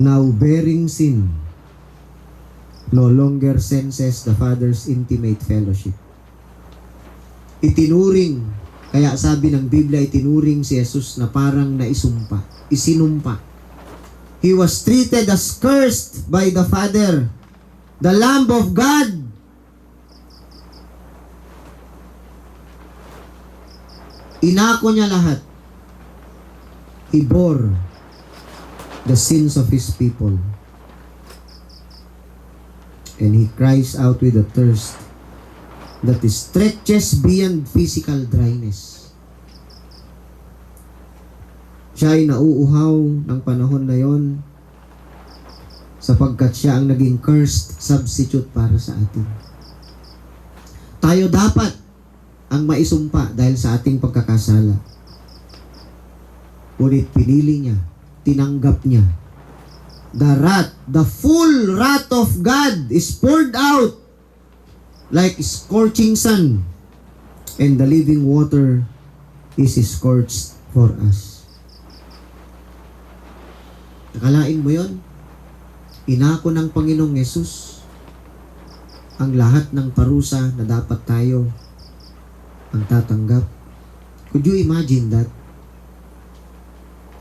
Speaker 6: now bearing sin, no longer senses the Father's intimate fellowship. Itinuring Kaya sabi ng Biblia, itinuring si Jesus na parang isinumpa. He was treated as cursed by the Father, the Lamb of God. Inako niya lahat. He bore the sins of His people. And He cries out with a thirst that stretches beyond physical dryness. Siya ay nauuhaw ng panahon na yon sapagkat siya ang naging cursed substitute para sa atin. Tayo dapat ang maisumpa dahil sa ating pagkakasala. Ngunit pinili niya, tinanggap niya. The full wrath of God is poured out like scorching sun, and the living water is scorched for us. Nakalain mo yon? Inako ng Panginoong Yesus ang lahat ng parusa na dapat tayo ang tatanggap. Could you imagine that?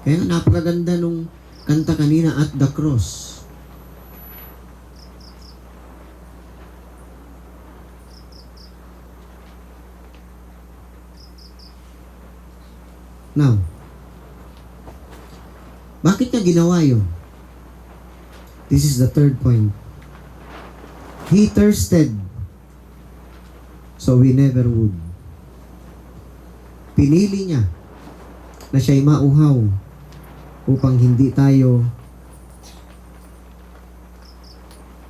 Speaker 6: Kaya napakaganda nung kanta kanina, At the Cross. Now, bakit niya ginawa yun? This is the third point. He thirsted, so we never would. Pinili niya na siya'y mauhaw upang hindi tayo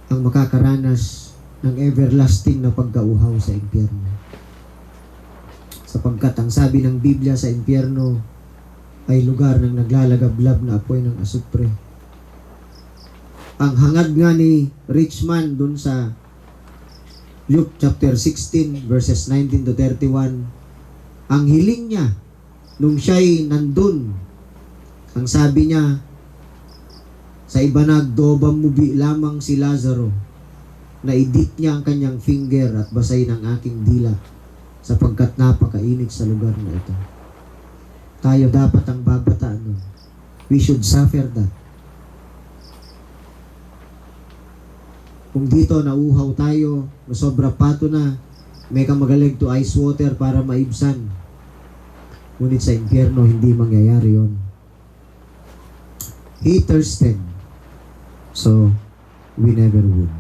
Speaker 6: ang makakaranas ng everlasting na pagkauhaw sa impyerno. Sapagkat ang sabi ng Biblia sa impyerno ay lugar ng naglalagablab na apoy ng asupre. Ang hangad nga ni rich man dun sa Luke chapter 16 verses 19 to 31, ang hiling niya nung siya'y nandun, ang sabi niya, sa ibanag dobang mubi lamang si Lazaro, na idip niya ang kanyang finger at basahin ang aking dila, sapagkat napakainit sa lugar na ito. Tayo dapat ang babataan nun. We should suffer that. Kung dito nauuhaw tayo, na sobra pato na, may kang magaling to ice water para maibsan. Ngunit sa impyerno, hindi mangyayari yon. He thirsted, so we never would.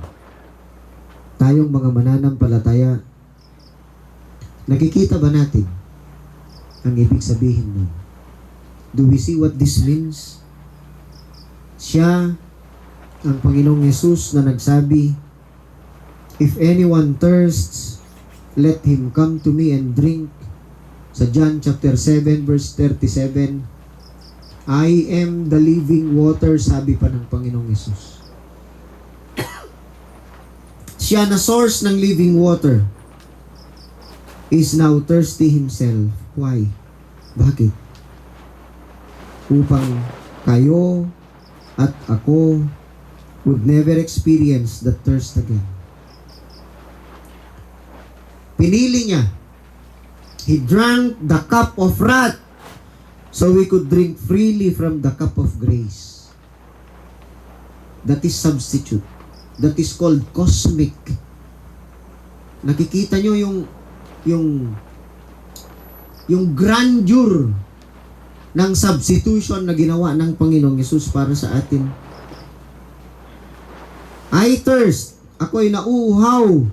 Speaker 6: Tayong mga mananampalataya, nakikita ba natin ang ibig sabihin nun? Do we see what this means? Siya, ang Panginoong Yesus na nagsabi, if anyone thirsts, let him come to me and drink. Sa John chapter 7 verse 37, I am the living water, sabi pa ng Panginoong Yesus. Siya na source ng living water is now thirsty himself. Why? Bakit? Upang kayo at ako would never experience the thirst again. Pinili niya. He drank the cup of wrath so we could drink freely from the cup of grace. That is substitute. That is called cosmic. Nakikita nyo yung grandeur ng substitution na ginawa ng Panginoong Yesus para sa atin. I thirst, ako'y nauuhaw,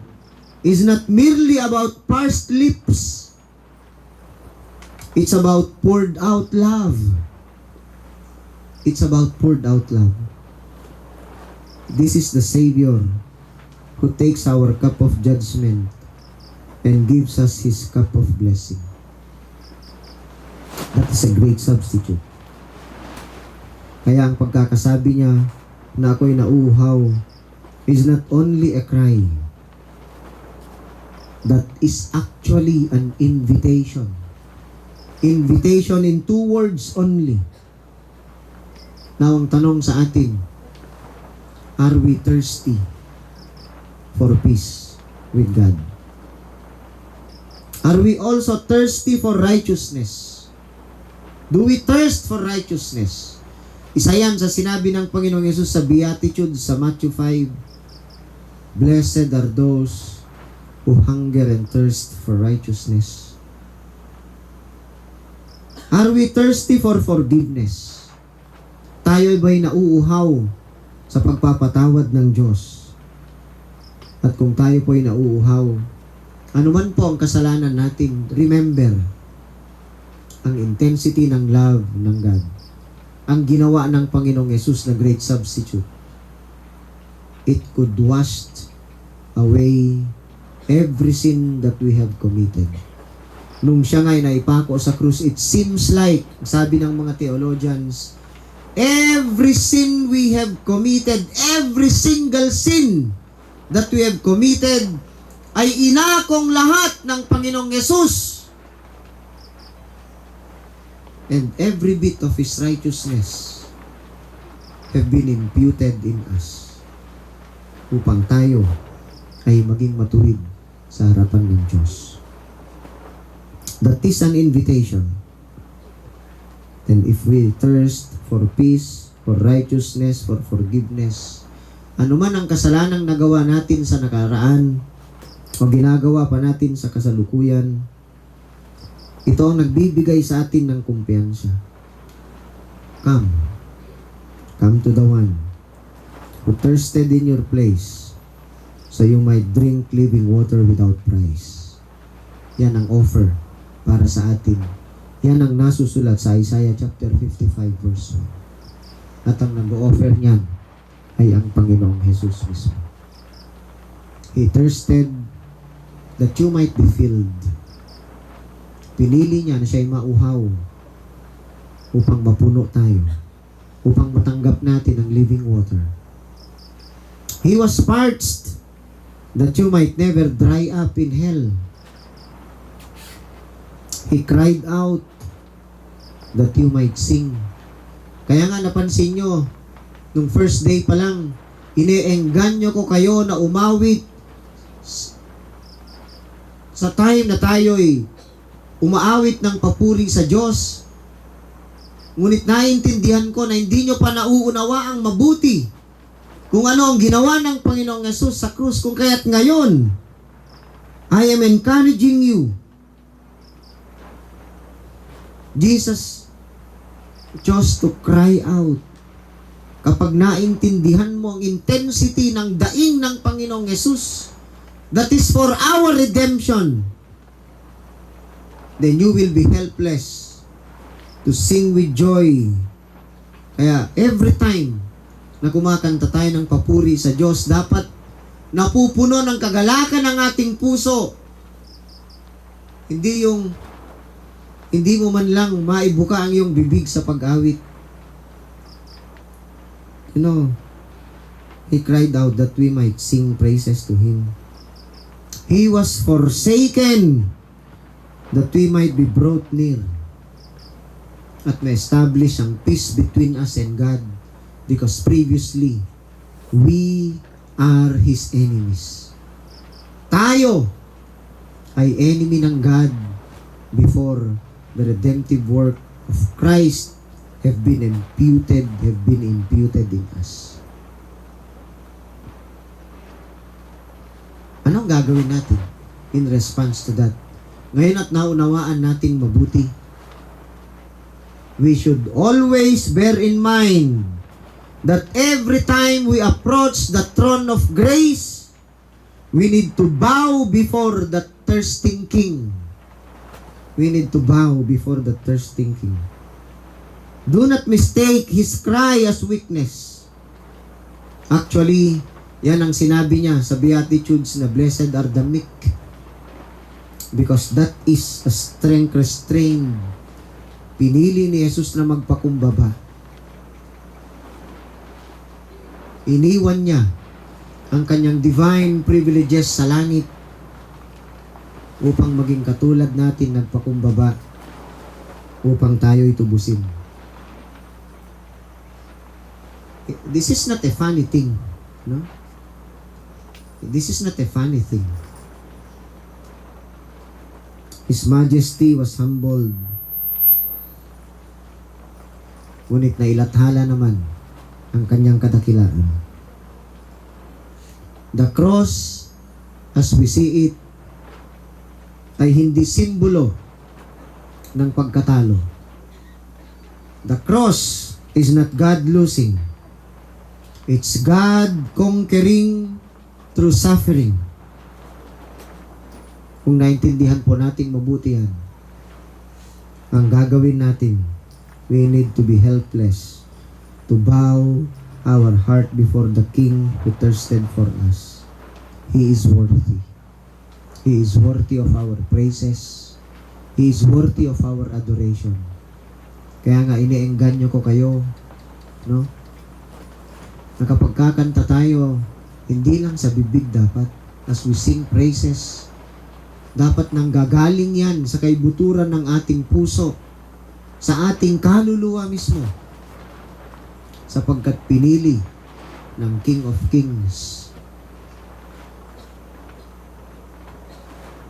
Speaker 6: is not merely about pursed lips. It's about poured out love. It's about poured out love. This is the Savior who takes our cup of judgment and gives us His cup of blessing. That is a great substitute. Kaya ang pagkakasabi niya na ako'y nauuhaw is not only a cry. That is actually an invitation. Invitation in 2 words only. Now, ang tanong sa atin, are we thirsty for peace with God? Are we also thirsty for righteousness? Do we thirst for righteousness? Isa yan sa sinabi ng Panginoong Yesus sa Beatitude sa Matthew 5. Blessed are those who hunger and thirst for righteousness. Are we thirsty for forgiveness? Tayo ba'y nauuhaw sa pagpapatawad ng Diyos? At kung tayo po'y nauuhaw, ano man po ang kasalanan natin, remember ang intensity ng love ng God. Ang ginawa ng Panginoong Yesus na great substitute. It could wash away every sin that we have committed. Nung siya nga'y naipako sa krus, it seems like, sabi ng mga theologians, every sin we have committed, every single sin that we have committed, ay inakong lahat ng Panginoong Yesus. And every bit of His righteousness have been imputed in us upang tayo ay maging matuwid sa harapan ng Diyos. That is an invitation. And if we thirst for peace, for righteousness, for forgiveness, ano man ang kasalanang nagawa natin sa nakaraan o ginagawa pa natin sa kasalukuyan, ito ang nagbibigay sa atin ng kumpiyansa. Come. Come to the one who thirsted in your place so you might drink living water without price. Yan ang offer para sa atin. Yan ang nasusulat sa Isaiah chapter 55 verse 1. At ang nag-offer niyan ay ang Panginoong Jesus mismo. He thirsted that you might be filled. Pinili niya na siya'y mauhaw upang mapuno tayo, upang matanggap natin ang living water. He was parched that you might never dry up in hell. He cried out that you might sing. Kaya nga napansin nyo, nung first day pa lang, iniengganyo ko kayo na umawit sa time na tayo'y umaawit ng papuri sa Diyos. Ngunit naiintindihan ko na hindi nyo pa nauunawa ang mabuti kung ano ang ginawa ng Panginoong Yesus sa krus. Kung kaya't ngayon, I am encouraging you. Jesus chose to cry out. Kapag naintindihan mo ang intensity ng daing ng Panginoong Yesus, that is for our redemption, then you will be helpless to sing with joy. Kaya every time na kumakanta tayo ng papuri sa Diyos, dapat napupuno ng kagalakan ng ating puso. Hindi mo man lang maibuka ang iyong bibig sa pag-awit. You know, He cried out that we might sing praises to Him. He was forsaken that we might be brought near at ma-establish ang peace between us and God, because previously we are His enemies. Tayo ay enemy ng God before the redemptive work of Christ have been imputed in us. Anong gagawin natin in response to that? Ngayon at naunawaan nating mabuti, we should always bear in mind that every time we approach the throne of grace, we need to bow before the thirsting King. We need to bow before the thirsting King. Do not mistake His cry as weakness. Actually, yan ang sinabi niya sa Beatitudes na blessed are the meek, because that is a strength restrained. Pinili ni Jesus na magpakumbaba. Iniwan niya ang kanyang divine privileges sa langit upang maging katulad natin nagpakumbaba upang tayo'y tubusin. This is not a funny thing, no? This is not a funny thing. His Majesty was humbled. Ngunit nailathala naman ang kanyang kadakilaan. The cross, as we see it, ay hindi simbolo ng pagkatalo. The cross is not God losing. It's God conquering through suffering. Kung naintindihan po nating mabuti yan, ang gagawin natin, we need to be helpless, to bow our heart before the King who thirsted for us. He is worthy. He is worthy of our praises. He is worthy of our adoration. Kaya nga iniengganyo ko kayo, no? Na kapag kakanta tayo, hindi lang sa bibig dapat, as we sing praises, dapat nang gagaling yan sa kaibuturan ng ating puso, sa ating kaluluwa mismo, sapagkat pinili ng King of Kings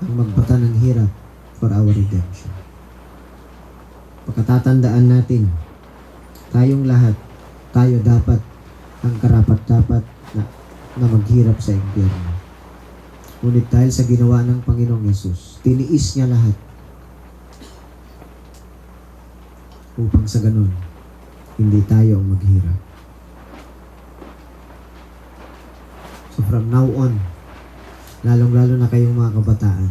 Speaker 6: ang magbata ng hirap for our redemption. Pagkatatandaan natin, tayong lahat, tayo dapat ang karapat-dapat na maghirap sa impyerno. Ngunit dahil sa ginawa ng Panginoong Yesus, tiniis niya lahat upang sa ganun, hindi tayo ang maghirap. So from now on, lalong-lalo na kayong mga kabataan,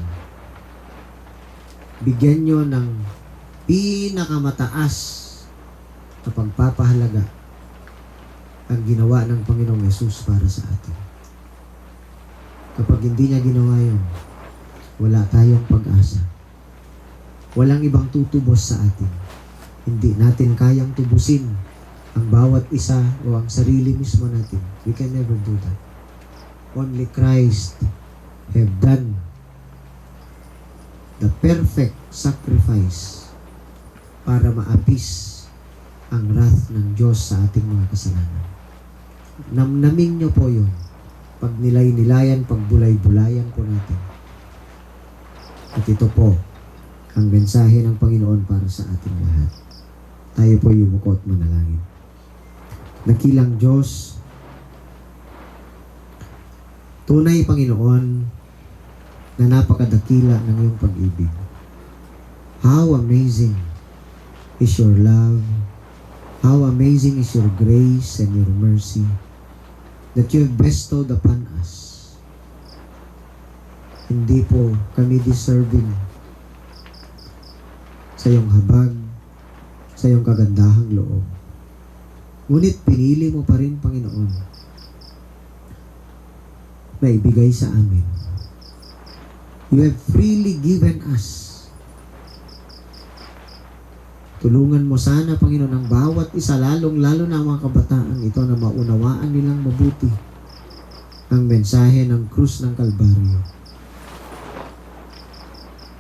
Speaker 6: bigyan nyo ng pinakamataas na pagpapahalaga ang ginawa ng Panginoong Yesus para sa atin. Kapag hindi niya ginawa yun, wala tayong pag-asa. Walang ibang tutubos sa atin. Hindi natin kayang tubusin ang bawat isa o ang sarili mismo natin. We can never do that. Only Christ have done the perfect sacrifice para maapis ang wrath ng Diyos sa ating mga kasalanan. Namnamin niyo po yun. Pag nilay-nilayan, pag bulay-bulayan po natin. At ito po ang mensahe ng Panginoon para sa ating lahat. Tayo po yumuko at manalangin. Dakilang Diyos, tunay Panginoon na napakadakila ng iyong pag-ibig. How amazing is your love. How amazing is your grace and your mercy that you have bestowed upon us. Hindi po kami deserving sa iyong habag, sa iyong kagandahang loob. Ngunit pinili mo pa rin, Panginoon, na ibigay sa amin. You have freely given us. Tulungan mo sana, Panginoon, ang bawat isa, lalong-lalo na ang mga kabataan ito na maunawaan nilang mabuti ang mensahe ng krus ng Kalbaryo.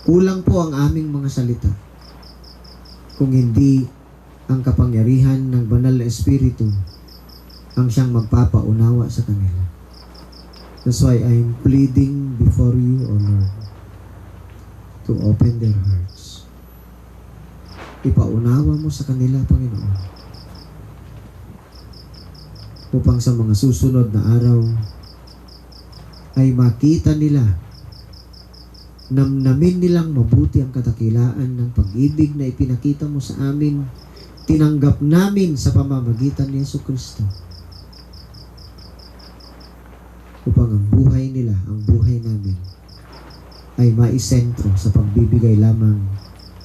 Speaker 6: Kulang po ang aming mga salita kung hindi ang kapangyarihan ng banal na Espiritu ang siyang magpapaunawa sa kanila. That's why I'm pleading before you, O Lord, to open their hearts. Ipaunawa mo sa kanila, Panginoon, upang sa mga susunod na araw ay makita nila, namnamin nilang mabuti ang kadakilaan ng pag-ibig na ipinakita mo sa amin, tinanggap namin sa pamamagitan ni Jesucristo, upang ang buhay nila, ang buhay namin, ay maisentro sa pagbibigay lamang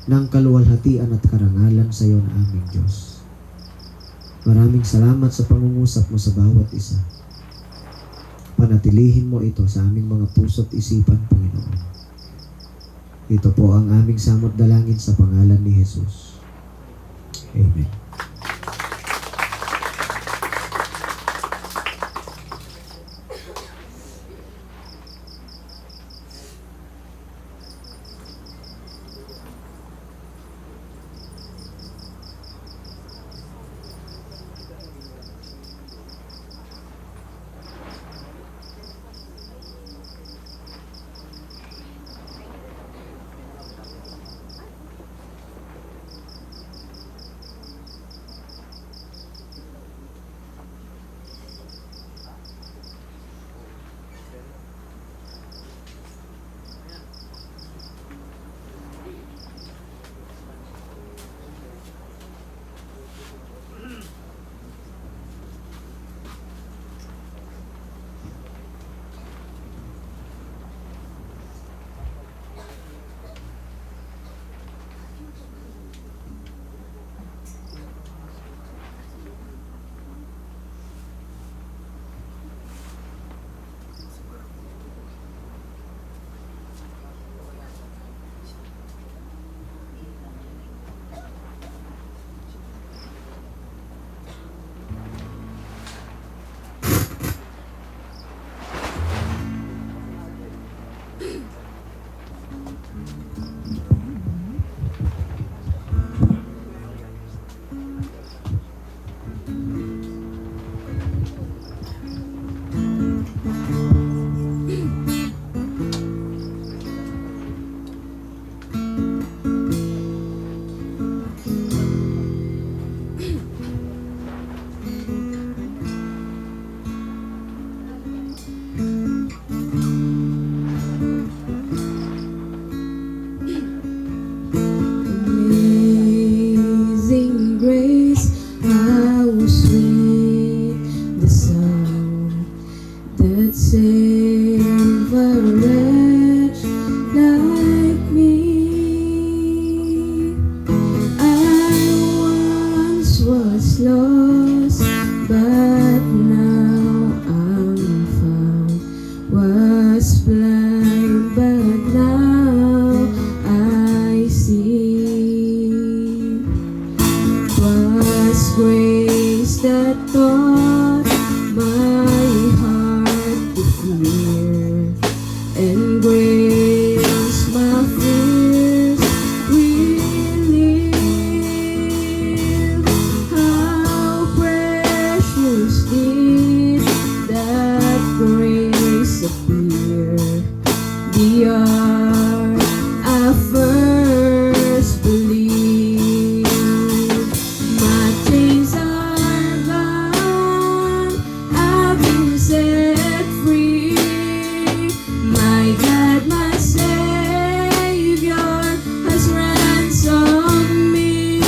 Speaker 6: ng kaluwalhatian at karangalan sa iyo na aming Diyos. Maraming salamat sa pangungusap mo sa bawat isa. Panatilihin mo ito sa aming mga puso't isipan, Panginoon. Ito po ang aming samot dalangin sa pangalan ni Jesus. Amen.
Speaker 7: that taught my heart to fear and grace my fears relieve. How precious did that grace appear the hour I first believed. My chains are gone, I've been set free. My God, my Savior has ransomed me.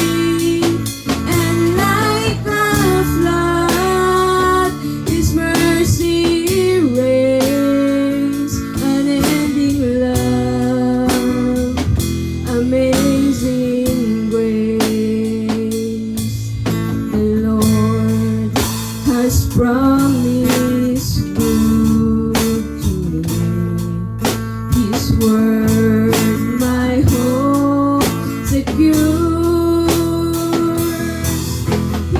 Speaker 7: And like a flood, His mercy reigns, unending love, amazing grace. The Lord has promised good to me. His word my hope secures.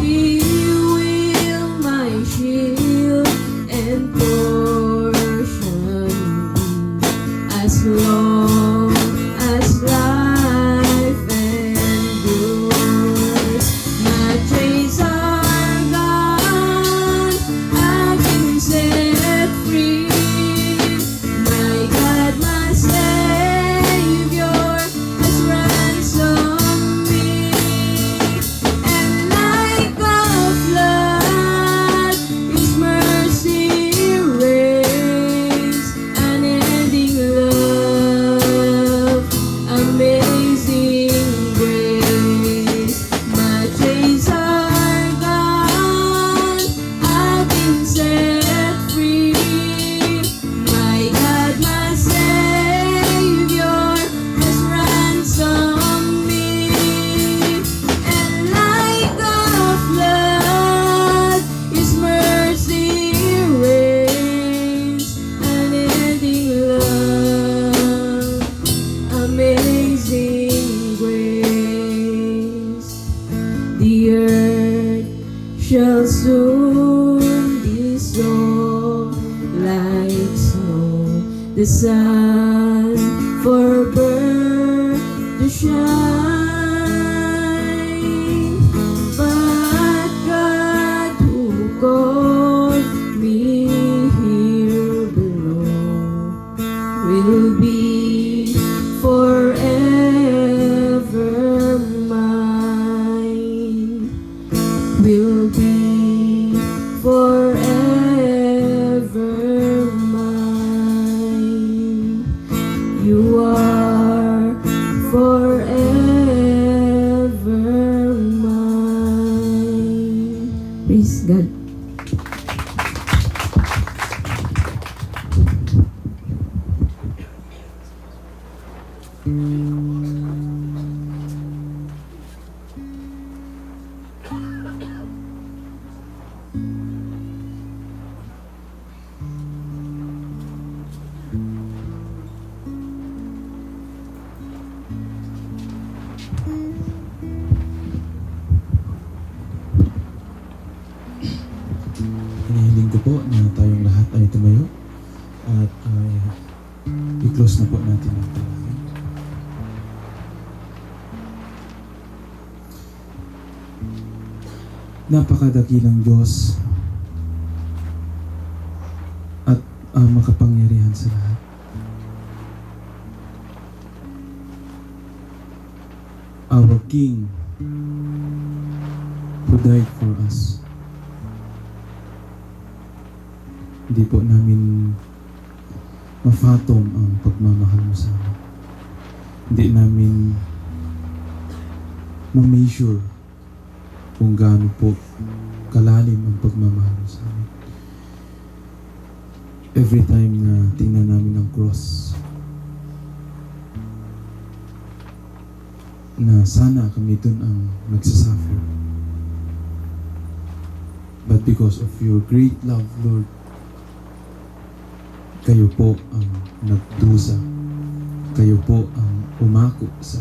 Speaker 7: He will my shield and portion be, as long as life endures. My chains are gone, I've been set free. My God, my Savior has ransomed me. And like a flood, His mercy reigns, unending love, amazing grace. My chains are gone, I've been set free. My God, my Savior has ransomed me. And like a flood, His mercy reigns, unending love, amazing grace. The earth shall soon dissolve like snow, the sun forbid to shine. But God who called me here below will be forever mine, will be forever mine. You are forever mine. Praise God.
Speaker 2: Hinihiling ko po na tayong lahat ay tumayo at i-close na po natin ang talangin. Napakadakilang Diyos at makapangyarihan sa lahat. Our King who died for us. Hindi po namin ma-fathom ang pagmamahal mo sa amin. Hindi namin ma-measure kung gaano po kalalim ang pagmamahal mo sa amin. Every time na tingnan namin ang cross, na sana kami dun ang nagsasuffer. But because of your great love, Lord, kayo po ang nagdusa. Kayo po ang umako sa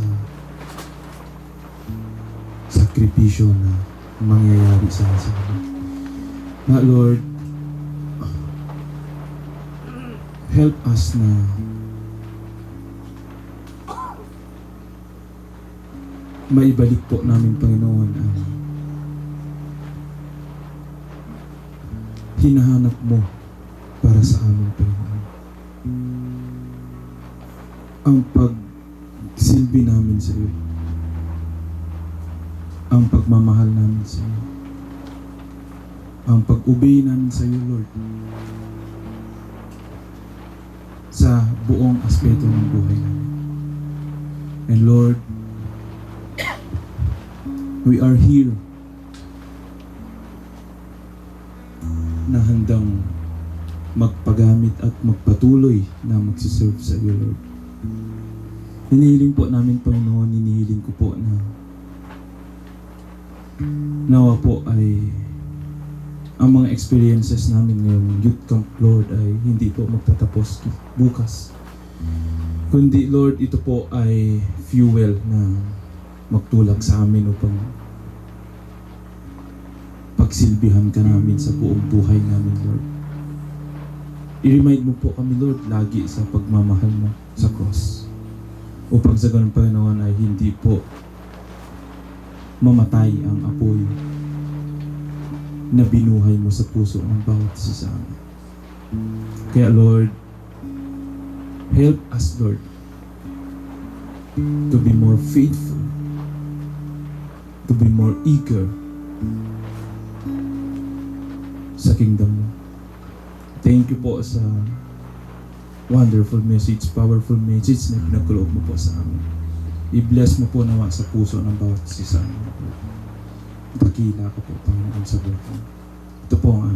Speaker 2: sakripisyo na mangyayari sa amin. Na Lord, help us na maibalik po namin, Panginoon, ang hinahanap mo para sa amin, Panginoon. Ang pagsilbi namin sa iyo. Ang pagmamahal namin sa iyo. Ang pag-obey namin sa iyo, Lord. Sa buong aspeto ng buhay namin. And Lord, we are here na handang magpagamit at magpatuloy na magsiserve sa iyo, Lord. Hinihiling po namin, Panginoon, hinihiling ko po na nawa po ay ang mga experiences namin ngayong youth camp, Lord, ay hindi po magtatapos bukas. Kundi, Lord, ito po ay fuel na magtulak sa amin upang pagsilbihan ka namin sa buong buhay namin, Lord. I-remind mo po kami, Lord, lagi sa pagmamahal mo sa cross. Upang sa ganun, Panginoon, ay hindi po mamatay ang apoy na binuhay mo sa puso ng bawat isa sa amin. Kaya, Lord, help us, Lord, to be more faithful, to be more eager sa kingdom mo. Thank you po sa wonderful message, powerful message na pinagkaloob mo po sa amin. I-bless mo po naman sa puso ng bawat isa sa amin. Dakila ka po, Panginoon, sa buhay. Ito po ang